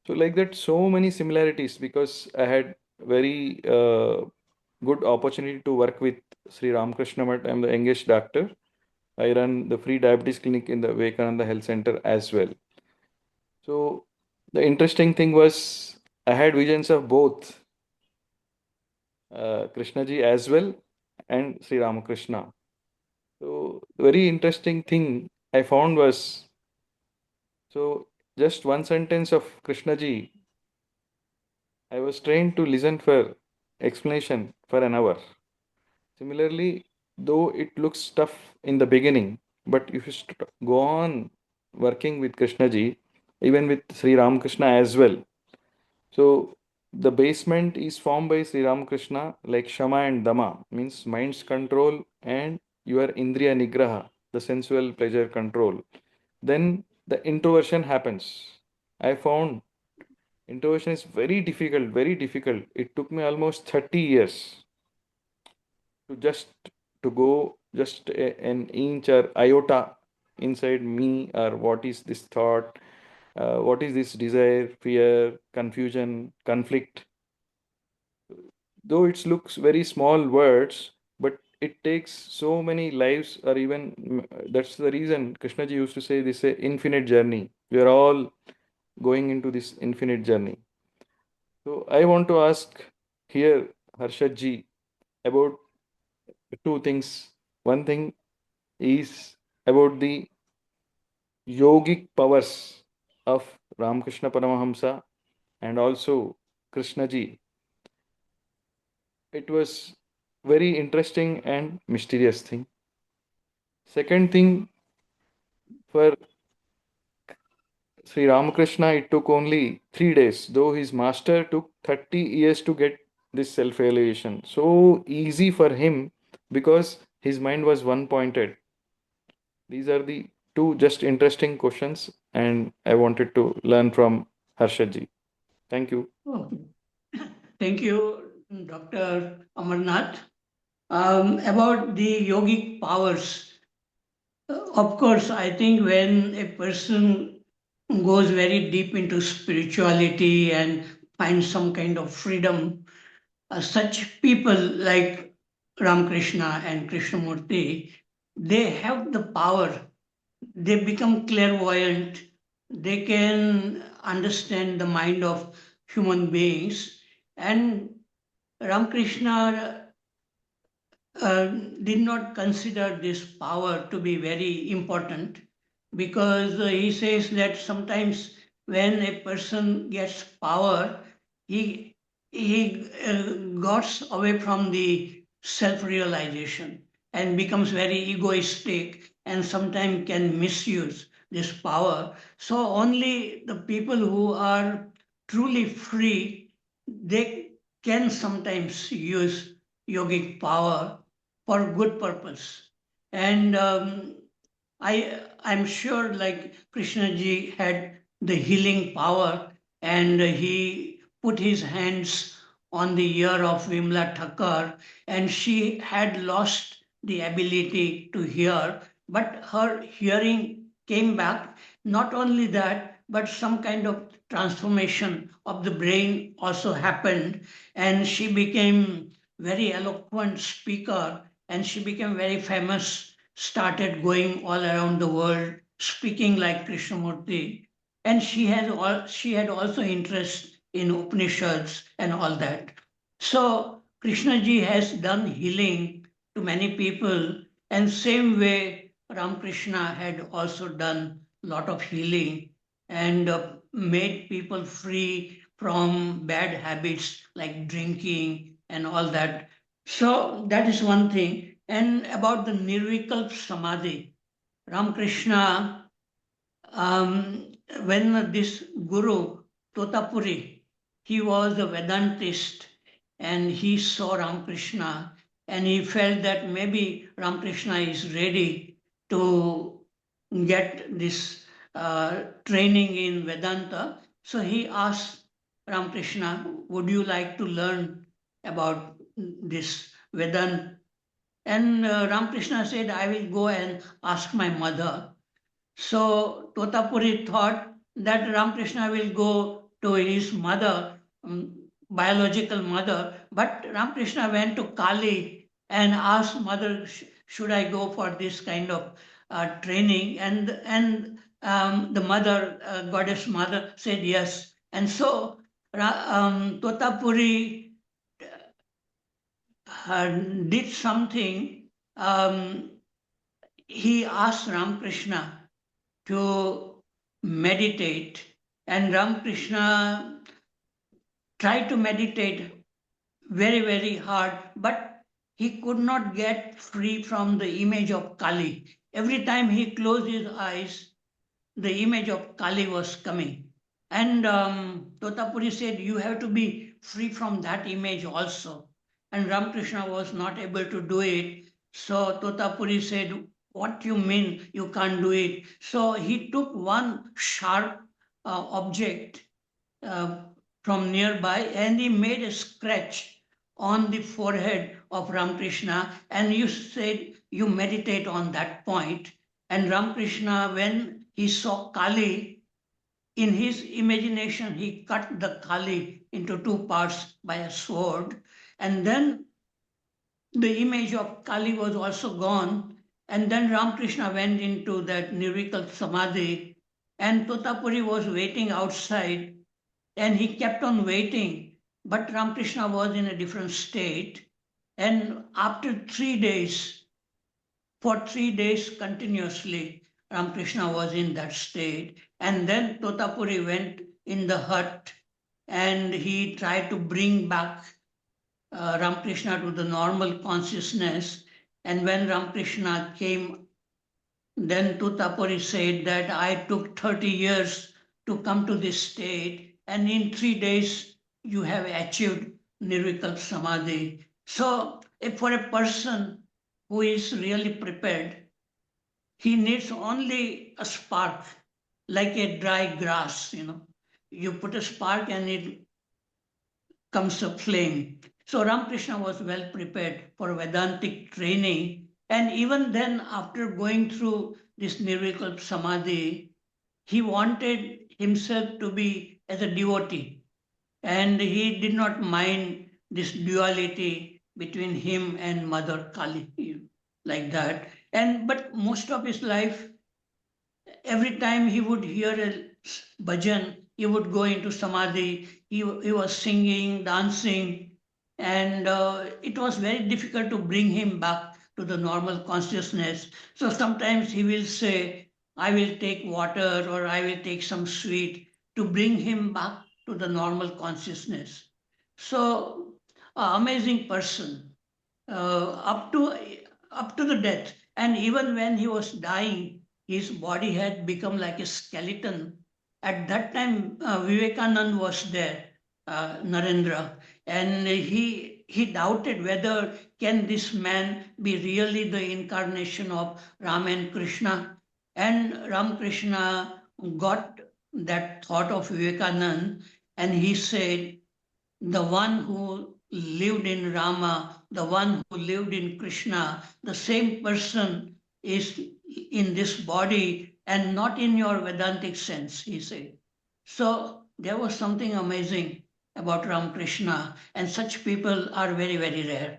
So like that, so many similarities because I had very good opportunity to work with Sri Ramakrishna Math. I am the youngest doctor. I run the free diabetes clinic in the Vivekananda Health Center as well. So the interesting thing was I had visions of both Krishna ji as well and Sri Ramakrishna. So the very interesting thing I found was so just one sentence of Krishna ji. I was trained to listen for explanation for an hour. Similarly, though it looks tough in the beginning, but if you go on working with Krishna ji, even with Sri Ramakrishna as well. So the basement is formed by Sri Ramakrishna like Shama and Dama, means mind's control and your Indriya Nigraha, the sensual pleasure control. Then the introversion happens. I found introversion is very difficult, very difficult. It took me almost 30 years to just to go just an inch or iota inside me, or what is this thought, what is this desire, fear, confusion, conflict. Though it looks very small words, but it takes so many lives, or even that's the reason Krishnaji used to say this infinite journey. We are all going into this infinite journey. So I want to ask here Harshad ji about two things. One thing is about the yogic powers of Ramakrishna Paramahamsa and also Krishna ji. It was very interesting and mysterious thing. Second thing, for Sri Ramakrishna, it took only 3 days, though his master took 30 years to get this self realization. So easy for him because his mind was one pointed. These are the two just interesting questions, and I wanted to learn from Harshadji. Thank you. Okay. Thank you, Dr. Amarnath. About the yogic powers, of course, I think when a person goes very deep into spirituality and finds some kind of freedom. Such people like Ramkrishna and Krishnamurti, they have the power. They become clairvoyant. They can understand the mind of human beings. And Ramkrishna uh, did not consider this power to be very important, because he says that sometimes when a person gets power, he gets away from the self-realization and becomes very egoistic and sometimes can misuse this power. So only the people who are truly free, they can sometimes use yogic power for good purpose. And I'm sure like Krishna ji had the healing power, and he put his hands on the ear of Vimla Thakkar, and she had lost the ability to hear, but her hearing came back. Not only that, but some kind of transformation of the brain also happened, and she became very eloquent speaker, and she became very famous, started going all around the world, speaking like Krishnamurti. And she had also interest in Upanishads and all that. So Krishna ji has done healing to many people, and same way Ramakrishna had also done lot of healing and made people free from bad habits like drinking and all that. So that is one thing. And about the Nirvikalp Samadhi, Ramakrishna, when this Guru, Totapuri, he was a Vedantist, and he saw Ramakrishna, and he felt that maybe Ramakrishna is ready to get this training in Vedanta. So he asked Ramakrishna, would you like to learn about this Vedanta? And Ramakrishna said, I will go and ask my mother. So Totapuri thought that Ramakrishna will go to his mother, biological mother, but Ramakrishna went to Kali and asked mother, should I go for this kind of training? And the mother, goddess mother, said yes. And so Totapuri did something. He asked Ramakrishna to meditate, and Ramakrishna tried to meditate very, very hard, but he could not get free from the image of Kali. Every time he closed his eyes, the image of Kali was coming. And Totapuri said, you have to be free from that image also. And Ramakrishna was not able to do it. So Totapuri said, what you mean you can't do it? So he took one sharp object from nearby, and he made a scratch on the forehead of Ramakrishna, and you said you meditate on that point. And Ramakrishna, when he saw Kali, in his imagination, he cut the Kali into two parts by a sword. And then the image of Kali was also gone. And then Ramakrishna went into that Nirvikalpa Samadhi, and Totapuri was waiting outside, and he kept on waiting. But Ramakrishna was in a different state. And after 3 days, for 3 days continuously, Ramakrishna was in that state. And then Totapuri went in the hut, and he tried to bring back Ramakrishna to the normal consciousness. And when Ramakrishna came, then Totapuri said that I took 30 years to come to this state, and in 3 days you have achieved Nirvikalpa Samadhi. So if for a person who is really prepared, he needs only a spark, like a dry grass, You put a spark and it comes a flame. So Ramakrishna was well prepared for Vedantic training. And even then, after going through this Nirvikalpa Samadhi, he wanted himself to be as a devotee, and he did not mind this duality between him and Mother Kali, like that. And but most of his life, every time he would hear a bhajan, he would go into samadhi. He was singing, dancing, and it was very difficult to bring him back to the normal consciousness. So sometimes he will say, I will take water or I will take some sweet to bring him back to the normal consciousness. So, amazing person up to the death. And even when he was dying, his body had become like a skeleton. At that time, Vivekanand was there, Narendra, and he doubted whether can this man be really the incarnation of Ram and Krishna. And Ramkrishna got that thought of Vivekanand, and he said, the one who lived in Rama, the one who lived in Krishna, the same person is in this body and not in your Vedantic sense, he said. So there was something amazing about Ramakrishna, and such people are very, very rare.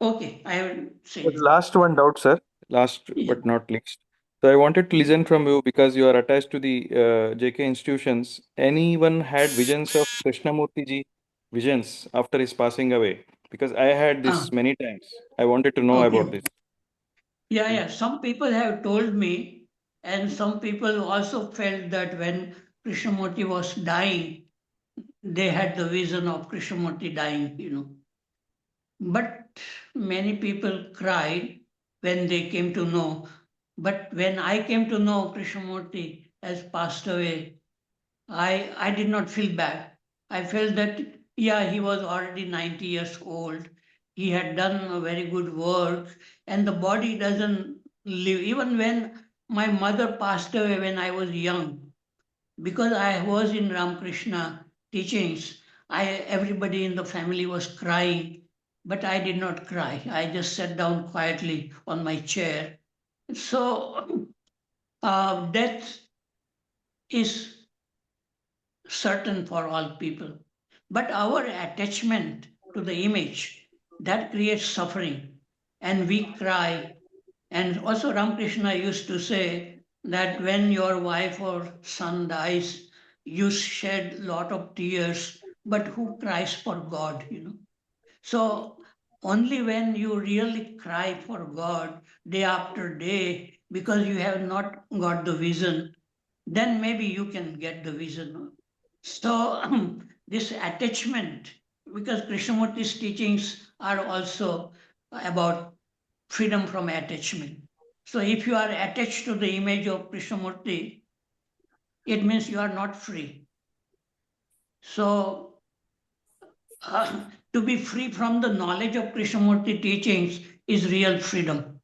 Okay, I will say But this. last one doubt, sir. Last Yeah. but not least. So I wanted to listen from you because you are attached to the JK institutions. Anyone had visions of Krishnamurti ji visions after his passing away? Because I had Ah, this many times. I wanted to know about okay. this. Yeah. Some people have told me, and some people also felt that when Krishnamurti was dying, they had the vision of Krishnamurti dying. But many people cried when they came to know. But when I came to know Krishnamurti has passed away, I did not feel bad. I felt that, yeah, he was already 90 years old. He had done a very good work, and the body doesn't live. Even when my mother passed away when I was young, because I was in Ramkrishna teachings, everybody in the family was crying, but I did not cry. I just sat down quietly on my chair. So death is certain for all people, but our attachment to the image that creates suffering, and we cry. And also Ramakrishna used to say that when your wife or son dies, you shed lot of tears, but who cries for God? So only when you really cry for God day after day because you have not got the vision, then maybe you can get the vision. So this attachment, because Krishnamurti's teachings are also about freedom from attachment. So if you are attached to the image of Krishnamurti, it means you are not free. So to be free from the knowledge of Krishnamurti teachings is real freedom.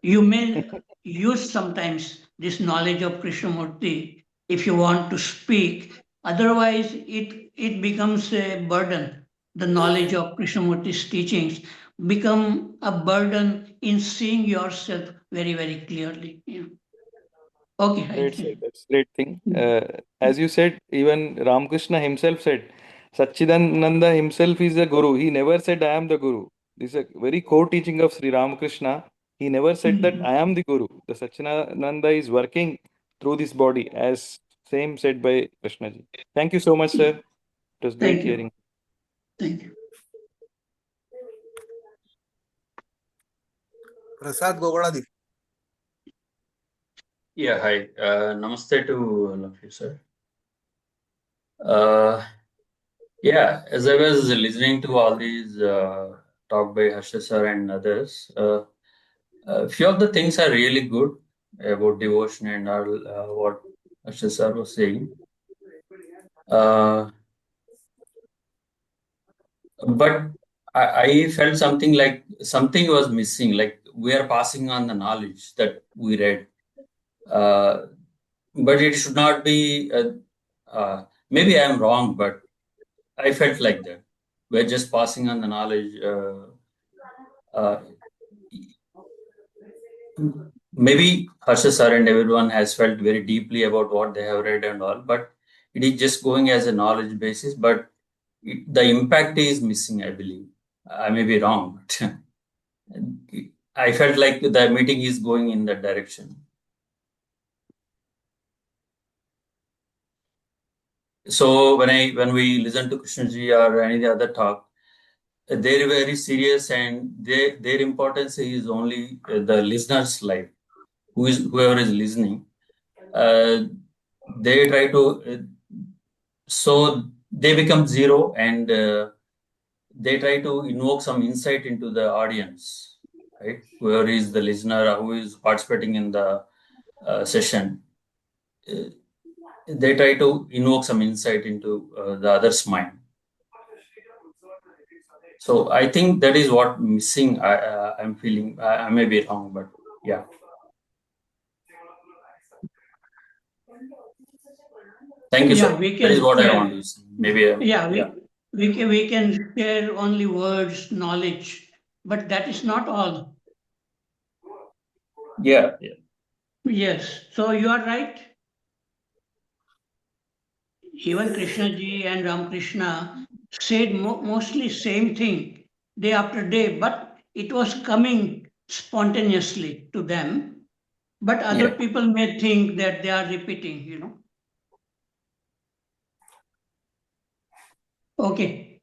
You may use sometimes this knowledge of Krishnamurti if you want to speak. Otherwise, it becomes a burden. The knowledge of Krishnamurti's teachings become a burden in seeing yourself very, very clearly. Okay, I Great, sir. think. That's great thing. As you said, even Ramakrishna himself said, Satchidananda himself is a guru. He never said, I am the guru. This is a very core teaching of Sri Ramakrishna. He never said that I am the guru. The Satchidananda is working through this body, as same said by Krishnaji. Thank you so much, sir. It was great Thank you. hearing. Thank you. Prasad Gogada. Yeah, hi. Namaste to all of you, sir. Yeah, as I was listening to all these talk by Harshad sir and others, a few of the things are really good about devotion and all what Harshad sir was saying. But I felt something like something was missing, like we are passing on the knowledge that we read. But it should not be, maybe I am wrong, but I felt like that. We're just passing on the knowledge. Uh, maybe Harshad sir and everyone has felt very deeply about what they have read and all, but it is just going as a knowledge basis, but the impact is missing, I believe. I may be wrong, but I felt like the meeting is going in that direction. So when we listen to Krishnaji or any other talk, they're very serious, and their importance is only the listener's life, whoever is listening. They try to so they become zero, and they try to invoke some insight into the audience, right? Whoever is the listener or who is participating in the session, they try to invoke some insight into the other's mind. So I think that is what missing. I'm feeling. I may be wrong, but yeah. Thank you, sir. That is what I want to say. Maybe. We can share only words, knowledge, but that is not all. Yeah. Yes. So you are right. Even Krishnaji and Ramkrishna said mostly same thing day after day, but it was coming spontaneously to them. But other people may think that they are repeating, Okay.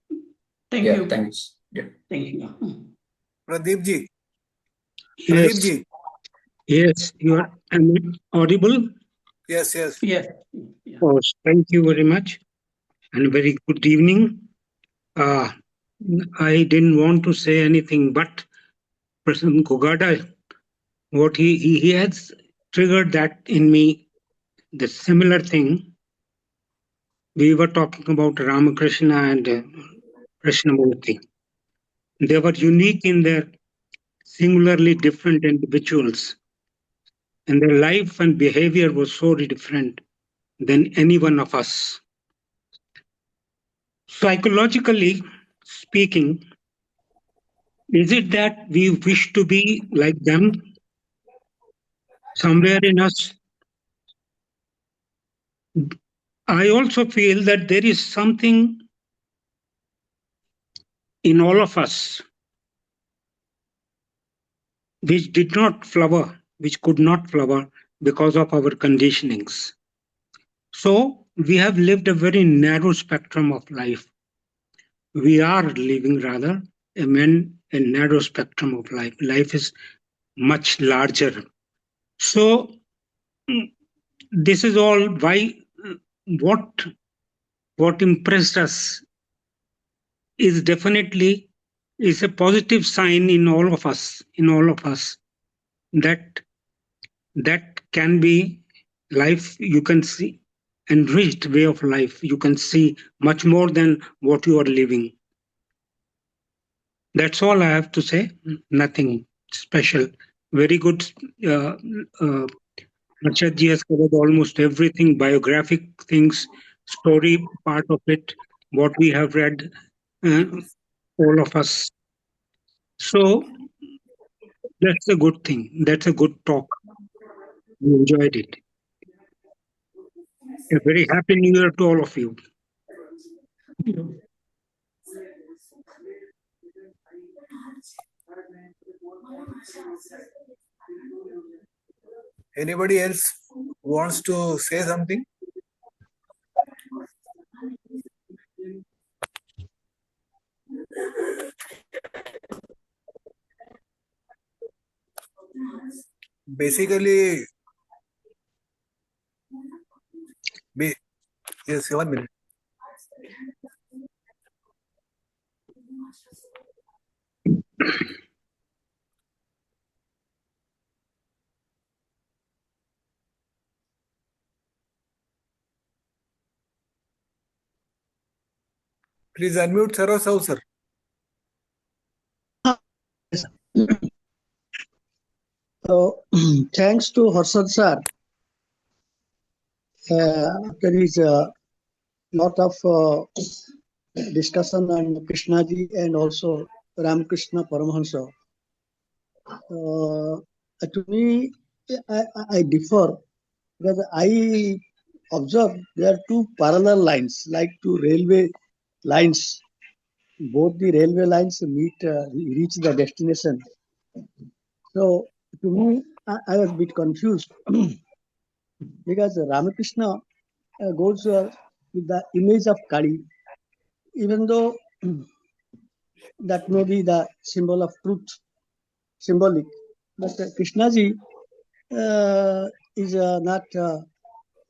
Thank you. Thanks. Yeah. Thank you. Pradeep ji. Yes. Pradeep ji. Yes, you are audible? Yes, yes. Yes. Oh, thank you very much and very good evening. I didn't want to say anything, but Prasad Gogada, what he has triggered that in me, the similar thing. We were talking about Ramakrishna and Krishnamurti. They were unique in their singularly different individuals, and their life and behavior was so different than any one of us. Psychologically speaking, is it that we wish to be like them? Somewhere in us, I also feel that there is something in all of us which did not flower, which could not flower because of our conditionings. So we have lived a very narrow spectrum of life. We are living rather a narrow spectrum of life. Life is much larger. So this is all why what impressed us is definitely is a positive sign in all of us that can be life. You can see enriched way of life. You can see much more than what you are living. That's all I have to say. Nothing special. Very good. Harshad ji has covered almost everything, biographic things, story part of it, what we have read, all of us. So that's a good thing. That's a good talk. We enjoyed it. A very happy New Year to all of you. Anybody else wants to say something? Basically, yes, 1 minute. Please unmute Saroj Sahu, sir. So, thanks to Harshad sir, there is a lot of discussion on Krishnaji and also Ramkrishna Paramhansh. To me, I differ because I observed there are two parallel lines, like two railway lines. Both the railway lines reach the destination. So to me, I was a bit confused because Ramakrishna goes with the image of Kali, even though that may be the symbol of truth, symbolic. But Krishnaji is not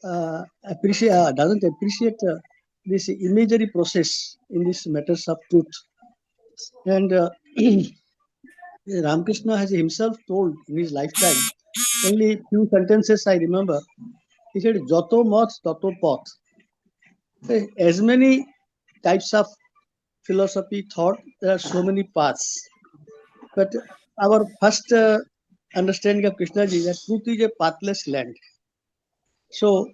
doesn't appreciate this imagery process in these matters of truth. And Ramakrishna has himself told in his lifetime, only few sentences I remember. He said, "Joto mat, tato path." As many types of philosophy, thought, there are so many paths. But our first understanding of Krishnaji is that truth is a pathless land. So,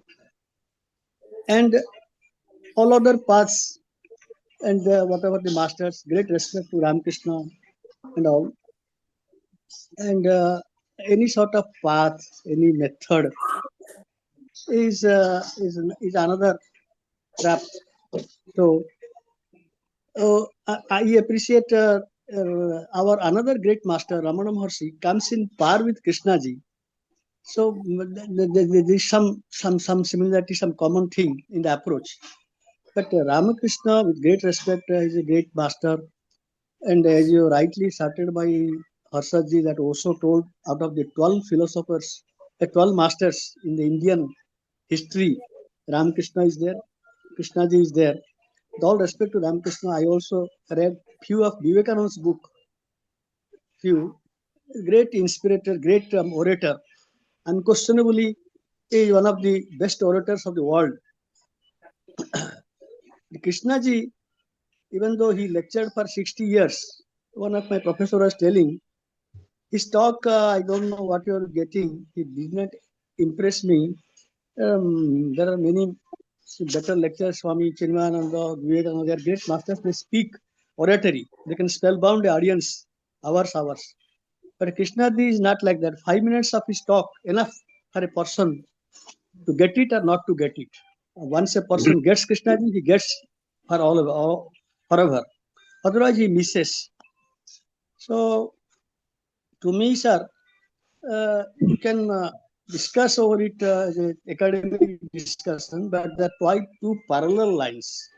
and all other paths and whatever the masters, great respect to Ramakrishna and all. And any sort of path, any method is another trap. So I appreciate our another great master, Ramana Maharshi, comes in par with Krishnaji. So there's some similarity, some common thing in the approach. But Ramakrishna, with great respect, is a great master. And as you rightly started by Harshadji, that also told out of the 12 philosophers, the 12 masters in the Indian history, Ramakrishna is there, Krishnaji is there. With all respect to Ramakrishna, I also read few of Vivekananda's book, few. Great inspirator, great orator, unquestionably is one of the best orators of the world. Krishnaji, even though he lectured for 60 years, one of my professors was telling, his talk, I don't know what you're getting, he did not impress me. There are many better lecturers, Swami Chinmayananda, Vivekananda, they are great masters, they speak oratory, they can spellbound the audience, hours. But Krishnaji is not like that. 5 minutes of his talk, enough for a person to get it or not to get it. Once a person gets Krishnaji, he gets for all forever. Otherwise, he misses. So, to me, sir, you can discuss over it as an academic discussion, but there are quite two parallel lines.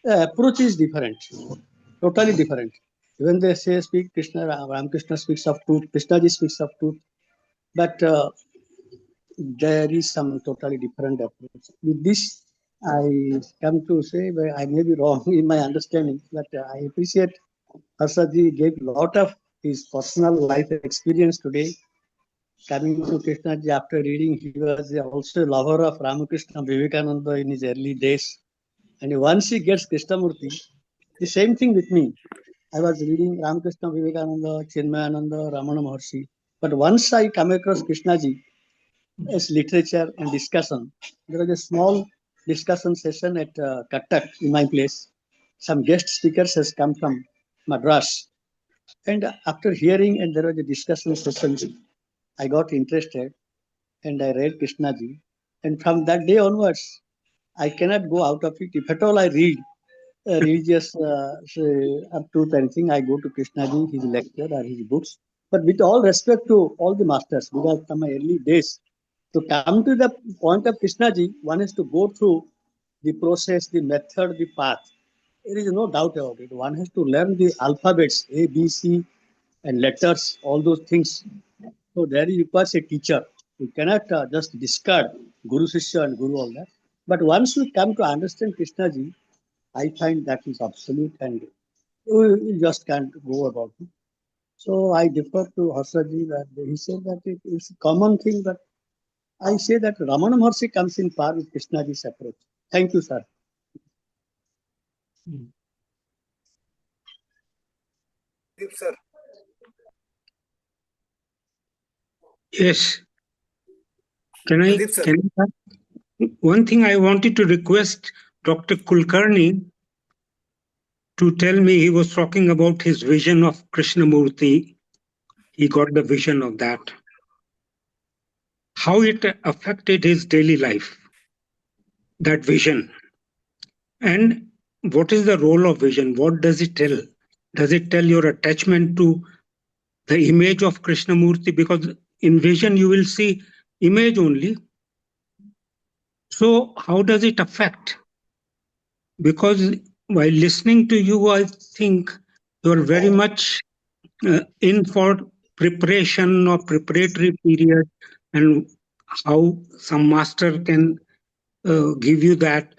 The approach is different, totally different. When they say speak Krishna, Ramakrishna speaks of truth, Krishnaji speaks of truth, but there is some totally different approach. With this, I come to say, well, I may be wrong in my understanding, but I appreciate Harshadji gave a lot of his personal life experience today. Coming to Krishnaji, after reading, he was also a lover of Ramakrishna Vivekananda in his early days. And once he gets Krishnamurti, the same thing with me. I was reading Ramakrishna Vivekananda, Chinmayananda, Ramana Maharshi. But once I come across Krishnaji as literature and discussion, there was a small discussion session at Kattak in my place. Some guest speakers has come from Madras. And after hearing, and there was a discussion session, I got interested and I read Krishnaji. And from that day onwards, I cannot go out of it. If at all I read religious up to anything, I go to Krishnaji, his lecture or his books. But with all respect to all the masters, because from my early days, to come to the point of Krishnaji, one has to go through the process, the method, the path. There is no doubt about it. One has to learn the alphabets, A, B, C, and letters, all those things. So there requires a teacher. You cannot just discard Guru Sishya and Guru all that. But once you come to understand Krishnaji, I find that is absolute and you just can't go about it. So I defer to Harshadji that he said that it is a common thing, but I say that Ramana Maharshi comes in par with Krishnaji's approach. Thank you, sir. Pradeep, sir. Yes. Can I? Pradeep, sir. One thing I wanted to request Dr. Kulkarni to tell me, he was talking about his vision of Krishnamurti. He got the vision of that. how it affected his daily life, that vision. And what is the role of vision? What does it tell? Does it tell your attachment to the image of Krishnamurti? Because in vision you will see image only. So how does it affect? Because while listening to you, I think you are very much in for preparation or preparatory period, and how some master can give you that.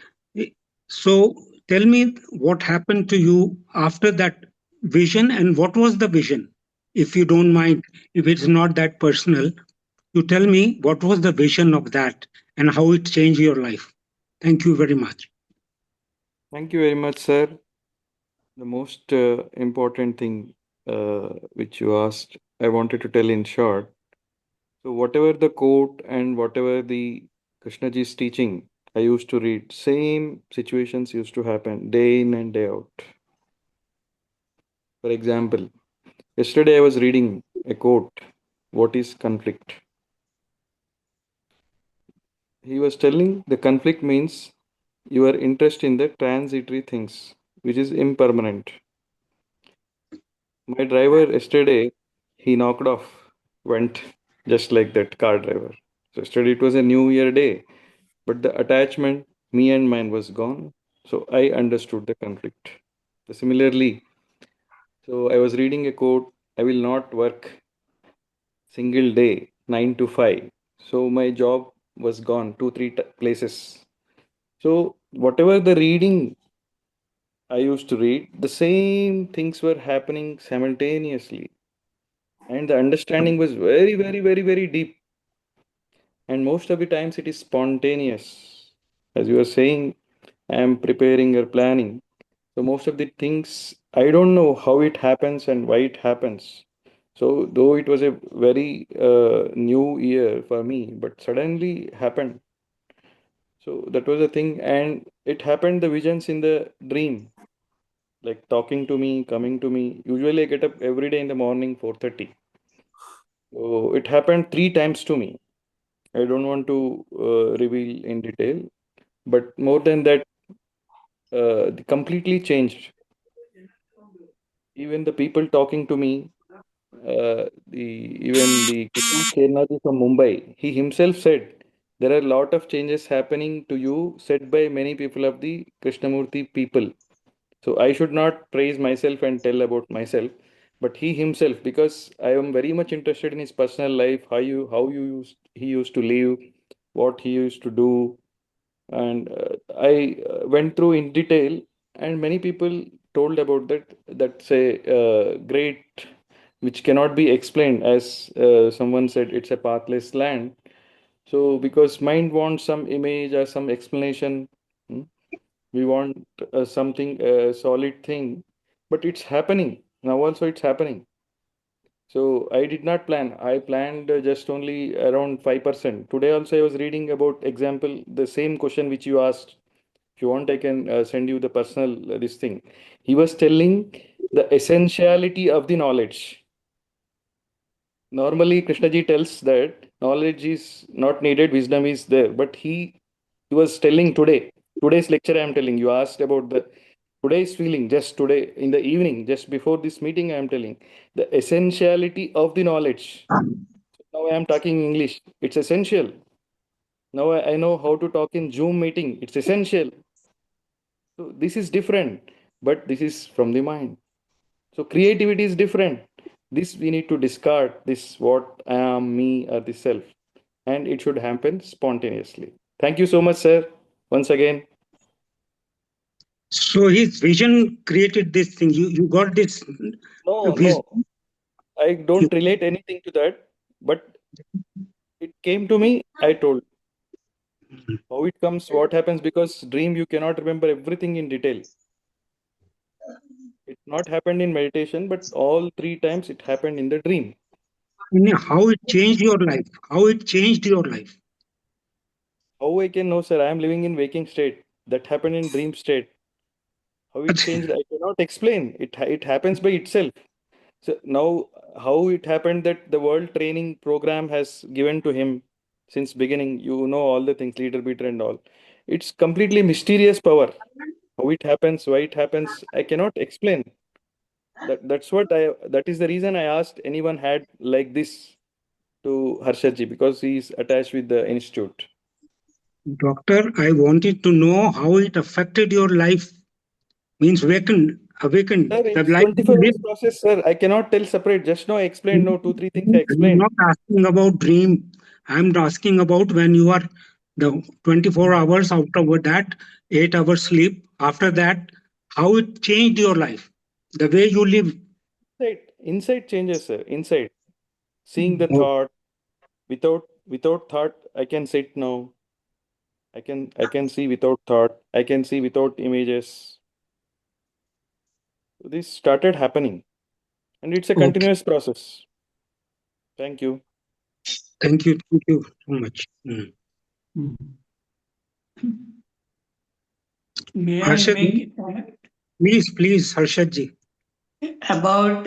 So tell me what happened to you after that vision, and what was the vision? If you don't mind, if it's not that personal, you tell me what was the vision of that and how it changed your life. Thank you very much. Thank you very much, sir. The most important thing which you asked, I wanted to tell in short. So, whatever the quote and whatever the Krishnaji's teaching, I used to read, same situations used to happen day in and day out. For example, yesterday I was reading a quote, what is conflict? He was telling the conflict means your interest in the transitory things, which is impermanent. My driver yesterday, he knocked off, went just like that car driver. So yesterday it was a new year day, but the attachment, me and mine, was gone. So I understood the conflict. So similarly, so I was reading a quote, I will not work single day, 9 to 5. So my job was gone, two, three places. So whatever the reading I used to read, the same things were happening simultaneously. And the understanding was very, very, very, very deep. And most of the times it is spontaneous. As you were saying, I am preparing or planning. So most of the things, I don't know how it happens and why it happens. So though it was a very new year for me, but suddenly happened. So that was the thing, and it happened the visions in the dream, like talking to me, coming to me. Usually I get up every day in the morning 4:30. So it happened three times to me. I don't want to reveal in detail, but more than that, completely changed. Even the people talking to me, the even the Krishna Kernaji from Mumbai, he himself said there are a lot of changes happening to you, said by many people of the Krishnamurti people. So I should not praise myself and tell about myself, but he himself, because I am very much interested in his personal life, he used to live, what he used to do, and I went through in detail, and many people told about that. That's a great, which cannot be explained, as someone said, it's a pathless land. So because mind wants some image or some explanation, hmm, we want something solid thing, but it's happening now. Also, it's happening. So I did not plan. I planned just only around 5%. Today also I was reading about example, the same question which you asked. If you want, I can send you the personal this thing. He was telling the essentiality of the knowledge. Normally, Krishnaji tells that knowledge is not needed, wisdom is there. But he was telling today, today's lecture I am telling, you asked about the today's feeling, just today in the evening, just before this meeting, I am telling the essentiality of the knowledge. Now I am talking English. It's essential. Now I know how to talk in Zoom meeting. It's essential. So this is different, but this is from the mind. So creativity is different. This we need to discard this what I am, me, or the self, and it should happen spontaneously. Thank you so much, sir. Once again. So his vision created this thing. You got this No, vis- no, I you, don't relate anything to that, but it came to me. I told how it comes, what happens, because dream you cannot remember everything in detail. It not happened in meditation, but all three times it happened in the dream. how it changed your life. How it changed your life. How I can know, sir? I am living in waking state. That happened in dream state. How it changed, I cannot explain. It happens by itself. So now, how it happened that the world training program has given to him. since beginning. You know all the things, leader, beater, and all. It's completely mysterious power. How it happens, why it happens, I cannot explain. That is the reason I asked anyone had like this to Harshadji, because he's attached with the institute. Doctor, I wanted to know how it affected your life. Means awakened Sir, the it's life you 24 hours live. process, sir. I cannot tell separate. Just now I explained, no, 2, 3 things I I'm explained. not asking about dream. I'm asking about when you are the 24 hours out of that 8 hours sleep. After that, how it changed your life, the way you live. Inside changes, sir. Inside. Seeing the Oh, thought, without thought, I can sit now. I can see without thought. I can see without images. This started happening, and it's a okay. continuous process. Thank you. Thank you so much. May I Harshad, make a comment please, Harshad ji. about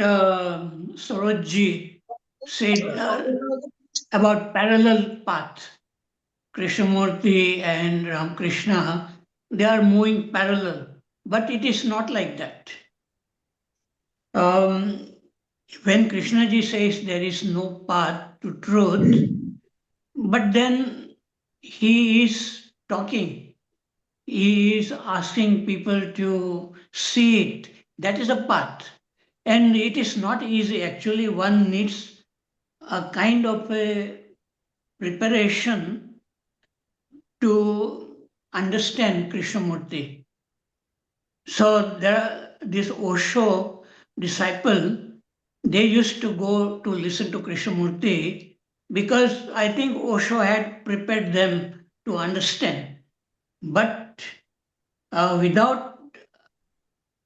Saroj ji said about parallel path. Krishnamurti and Ramkrishna, they are moving parallel, but it is not like that. When Krishnaji says there is no path to truth, but then he is talking, he is asking people to see it. That is a path. And it is not easy. Actually, one needs a kind of a preparation to understand Krishnamurti. So this Osho disciple, they used to go to listen to Krishnamurti because I think Osho had prepared them to understand. But without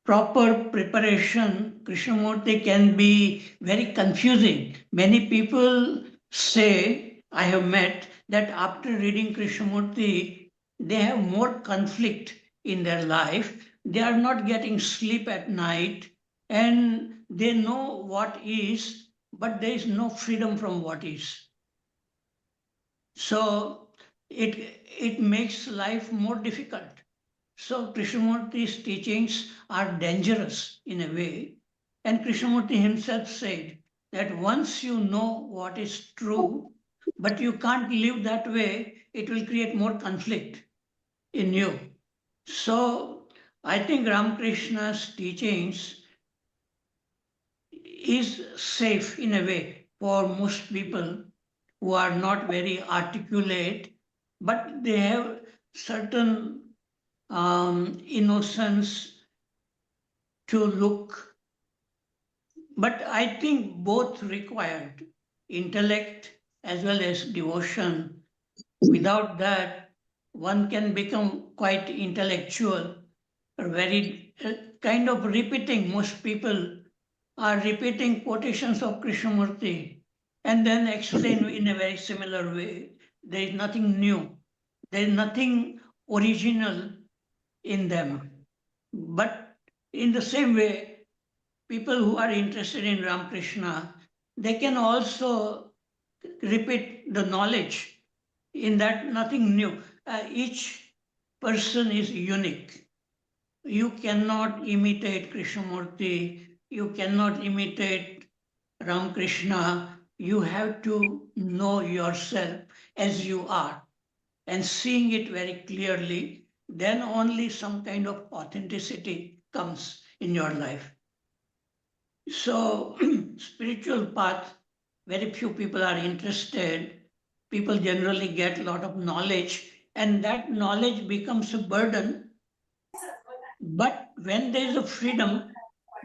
proper preparation, Krishnamurti can be very confusing. Many people say, I have met, that after reading Krishnamurti, they have more conflict in their life. They are not getting sleep at night and they know what is, but there is no freedom from what is. So it makes life more difficult. So Krishnamurti's teachings are dangerous in a way. And Krishnamurti himself said that once you know what is true, but you can't live that way, it will create more conflict in you. So I think Ramakrishna's teachings is safe in a way for most people who are not very articulate, but they have certain innocence to look. But I think both required intellect as well as devotion. Without that, one can become quite intellectual or very kind of repeating. Most people are repeating quotations of Krishnamurti and then explain in a very similar way. There is nothing new. There is nothing original in them. But in the same way, people who are interested in Ramakrishna, they can also repeat the knowledge in that nothing new. Each person is unique. You cannot imitate Krishnamurti, you cannot imitate Ramakrishna. You have to know yourself as you are and seeing it very clearly, then only some kind of authenticity comes in your life. So, spiritual path, very few people are interested. People generally get a lot of knowledge, and that knowledge becomes a burden. But when there is a freedom,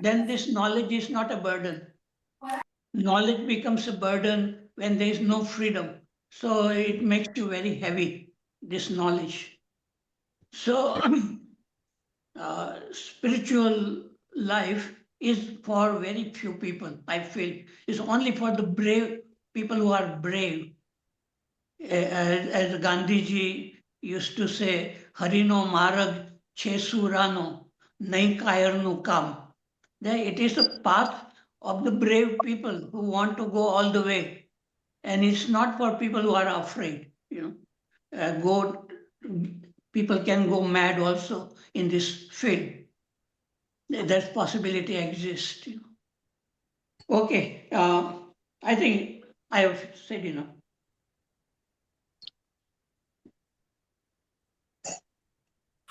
then this knowledge is not a burden. Knowledge becomes a burden when there is no freedom. So it makes you very heavy, this knowledge. So spiritual life is for very few people, I feel. It's only for the brave people who are brave. As Gandhiji used to say, Harino Marag Chesurano, Nai Kayarnu Kam. It is a path of the brave people who want to go all the way. And it's not for people who are afraid. People can go mad also in this field. That possibility exists. Okay, I think I have said enough.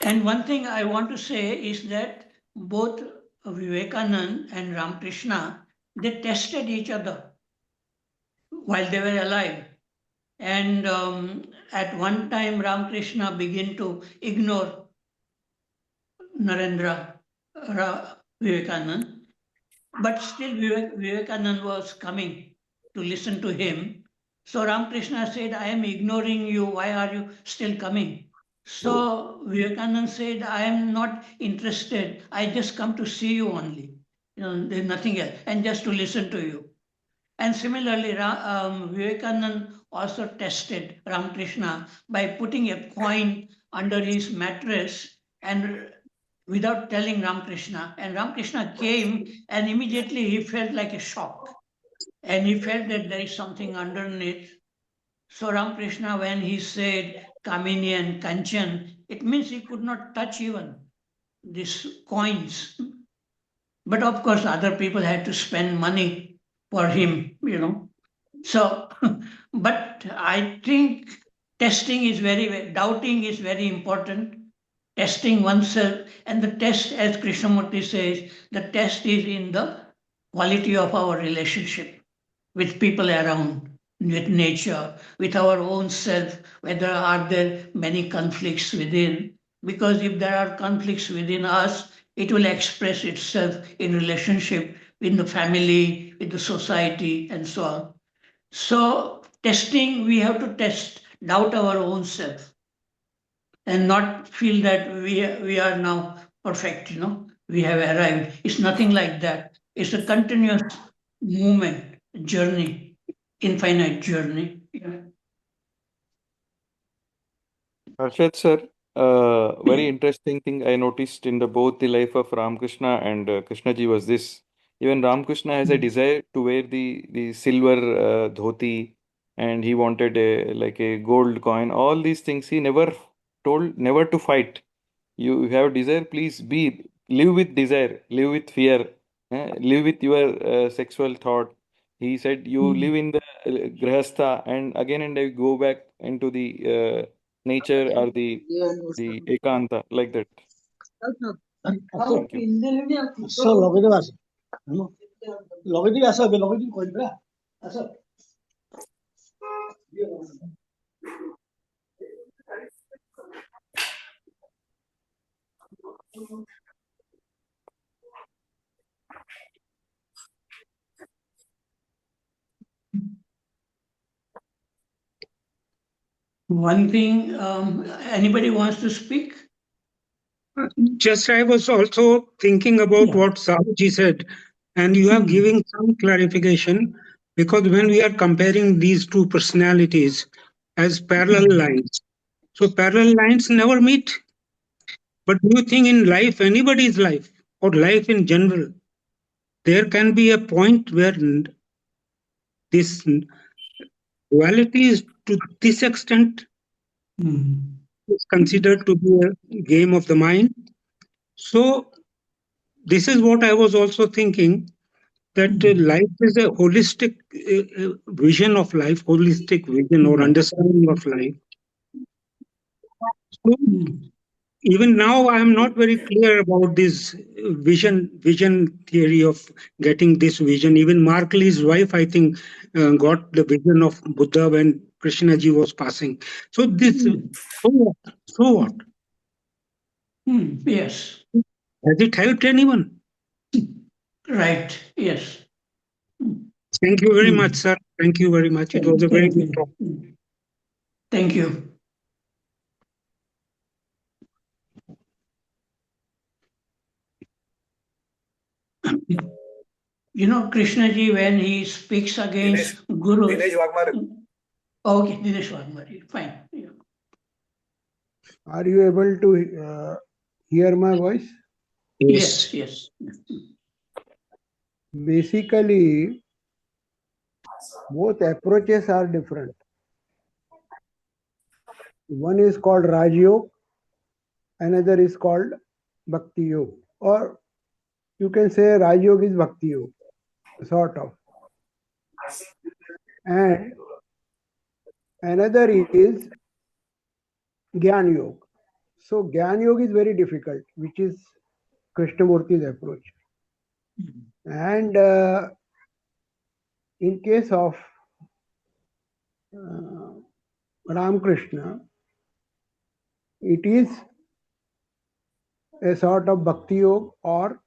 And one thing I want to say is that both Vivekananda and Ramkrishna, they tested each other while they were alive. And at one time, Ramkrishna began to ignore Narendra Vivekananda, but still Vivekananda was coming to listen to him. So Ramkrishna said, I am ignoring you. Why are you still coming? So Vivekananda said, I am not interested. I just come to see you only. There's nothing else. And just to listen to you. And similarly, Vivekananda also tested Ramakrishna by putting a coin under his mattress and without telling Ramakrishna. And Ramakrishna came and immediately he felt like a shock. And he felt that there is something underneath. So Ramakrishna, when he said Kamini and Kanchan, it means he could not touch even these coins. But of course, other people had to spend money for him. So, but I think doubting is very important. Testing oneself, and the test, as Krishnamurti says, the test is in the quality of our relationship with people around, with nature, with our own self, whether are there many conflicts within. Because if there are conflicts within us, it will express itself in relationship with the family, with the society, and so on. So testing, we have to doubt our own self and not feel that we are now perfect, we have arrived. It's nothing like that. It's a continuous movement, journey, infinite journey. Harshad sir, very interesting thing I noticed in both the life of Ramakrishna and Krishnaji was this. Even Ramakrishna has a desire to wear the silver dhoti, and he wanted a gold coin. All these things he never told, never to fight. You have desire, please live with desire, live with fear, live with your sexual thought. He said you live in the grihastha, and I go back into the nature or the ekanta, like that. Thank you. So, Logiti aso, Logiti koibra. Aso. One thing, anybody wants to speak? Just I was also thinking about what Saroj said, and you are giving some clarification, because when we are comparing these two personalities as parallel lines, so parallel lines never meet. But do you think in life, anybody's life, or life in general, there can be a point where this duality is to this extent is considered to be a game of the mind? So this is what I was also thinking, that life is a holistic vision of life, holistic vision or understanding of life. So even now, I am not very clear about this vision theory of getting this vision. Even Mark Lee's wife, I think, got the vision of Buddha when Krishnaji was passing. So this, so what? Yes. Has it helped anyone? Right. Yes. Thank you very much, sir. Thank you very much. It was a very good talk. Thank you. Krishnaji, when he speaks against Guru. Dinesh Waghmare. Okay, Dinesh Waghmare. Fine. Yeah. Are you able to hear my voice? Yes, yes. Basically, both approaches are different. One is called Raj Yoga, another is called Bhakti Yoga, or you can say Raj Yoga is Bhakti Yoga, sort of. And another is Gyan Yoga. So Gyan Yoga is very difficult, which is Krishnamurti's approach. And in case of Ramkrishna, it is a sort of Bhakti Yoga, or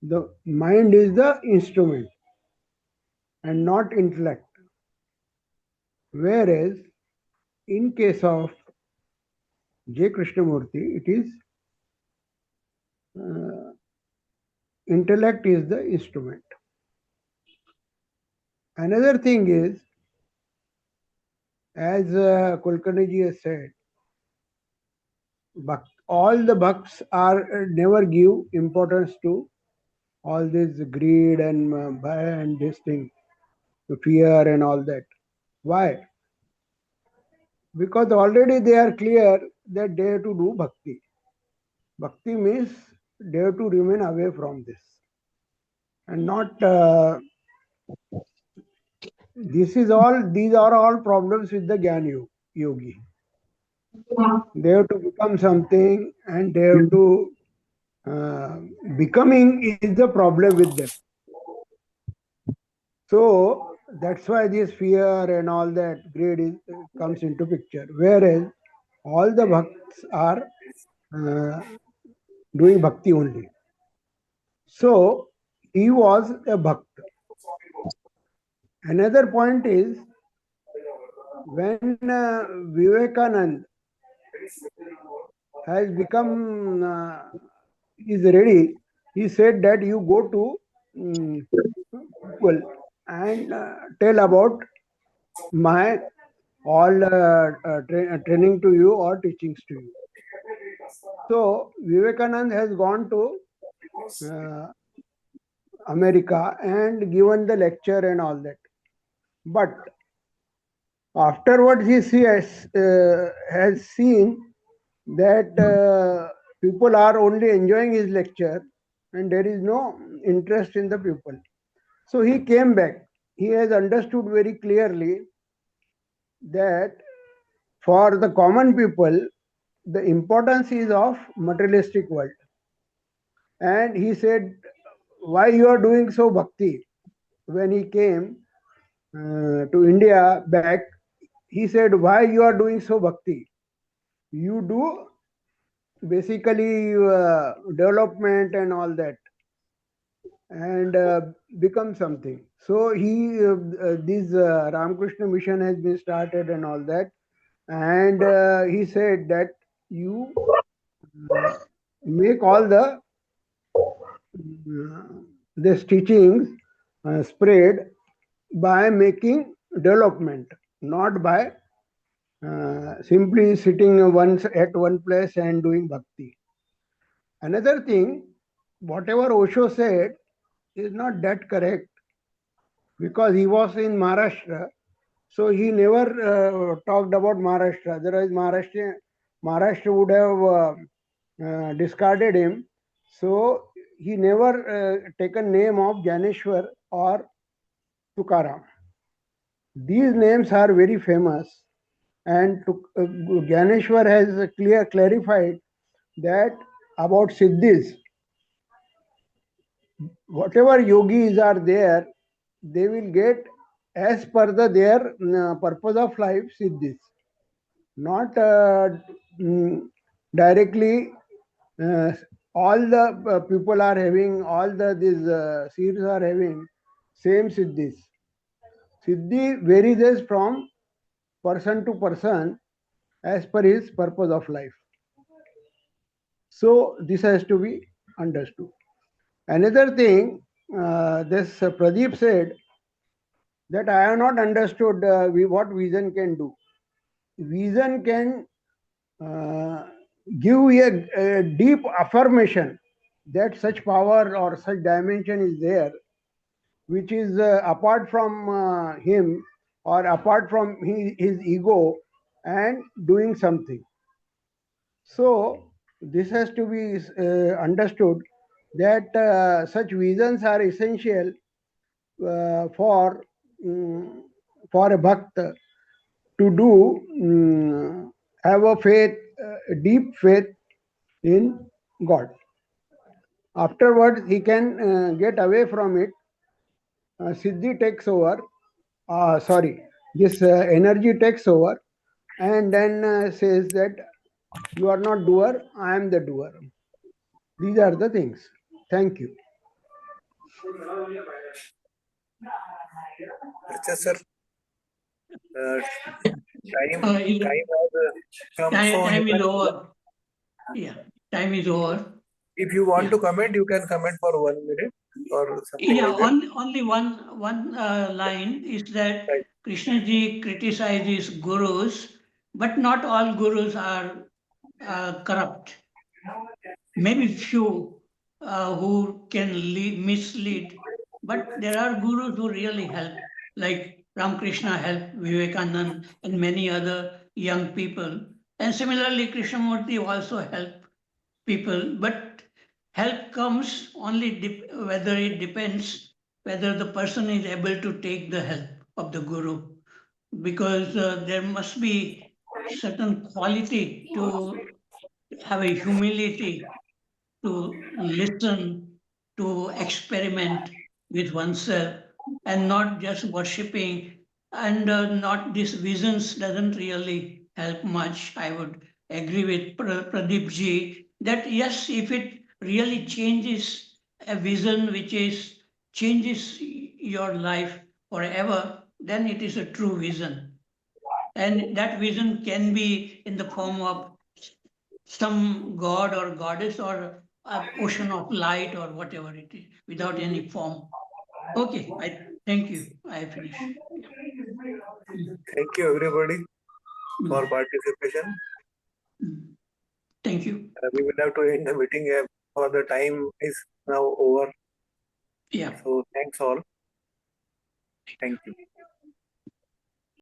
the mind is the instrument and not intellect. Whereas in case of J. Krishnamurti, it is intellect is the instrument. Another thing is, as Kulkarni ji has said, all the bhakts are never give importance to all this greed and this thing, fear and all that. Why? Because already they are clear that they have to do bhakti. Bhakti means they have to remain away from this and not. These are all problems with the Gyan Yogi. They have to become something, and they have to becoming is the problem with them. So that's why this fear and all that greed comes into picture. Whereas all the bhakts are doing bhakti only. So he was a bhakt. Another point is, when Vivekanand has become is ready, he said that you go to people and tell about my all training to you or teachings to you. So Vivekanand has gone to America and given the lecture and all that. But afterwards he has seen that people are only enjoying his lecture and there is no interest in the people. So he came back. He has understood very clearly that for the common people, the importance is of materialistic world. And he said, why you are doing so bhakti? When he came to India back, he said, why you are doing so bhakti? You do basically development and all that, and become something. So this Ramkrishna mission has been started and all that, and he said that you make all this teachings spread by making development, not by simply sitting once at one place and doing bhakti. Another thing, whatever Osho said is not that correct, because he was in Maharashtra, so he never talked about Maharashtra. Otherwise, Maharashtra would have discarded him. So he never taken name of Jnaneshwar or Tukaram. These names are very famous, and Jnaneshwar has clarified that about Siddhis. Whatever yogis are there, they will get as per their purpose of life Siddhis, not directly. All the people are having, all these seers are having same Siddhis. Siddhi varies from person to person as per his purpose of life. So this has to be understood. Another thing, this Pradeep said that I have not understood what vision can do. Vision can give a deep affirmation that such power or such dimension is there, which is apart from him or apart from his ego, and doing something. So this has to be understood that such visions are essential for a bhakta to do have a faith, deep faith in God. Afterwards, he can get away from it. Siddhi takes over. This energy takes over, and then says that you are not doer, I am the doer. These are the things. Thank you. Harshad sir, time Uh, has come, so time is over. Yeah, time is over. if you want Yeah. to comment, you can comment for 1 minute or something Yeah, like that. only one line is that Right. Krishnaji criticizes gurus, but not all gurus are corrupt. Maybe few who can mislead, but there are gurus who really help, like Ramkrishna helped Vivekananda and many other young people. And similarly, Krishnamurti also helped people, but help comes only whether it depends whether the person is able to take the help of the guru, because there must be certain quality to have a humility to listen, to experiment with oneself, and not just worshipping. And not these visions doesn't really help much. I would agree with Pradeep ji that yes, if it really changes a vision which is changes your life forever, then it is a true vision. And that vision can be in the form of some god or goddess or a ocean of light or whatever it is, without any form. Okay, I thank you. I finish. Yeah. Thank you, everybody, for Mm. participation. Mm. Thank you. We will have to end the meeting for the time is now over. Yeah. So thanks all. Thank you.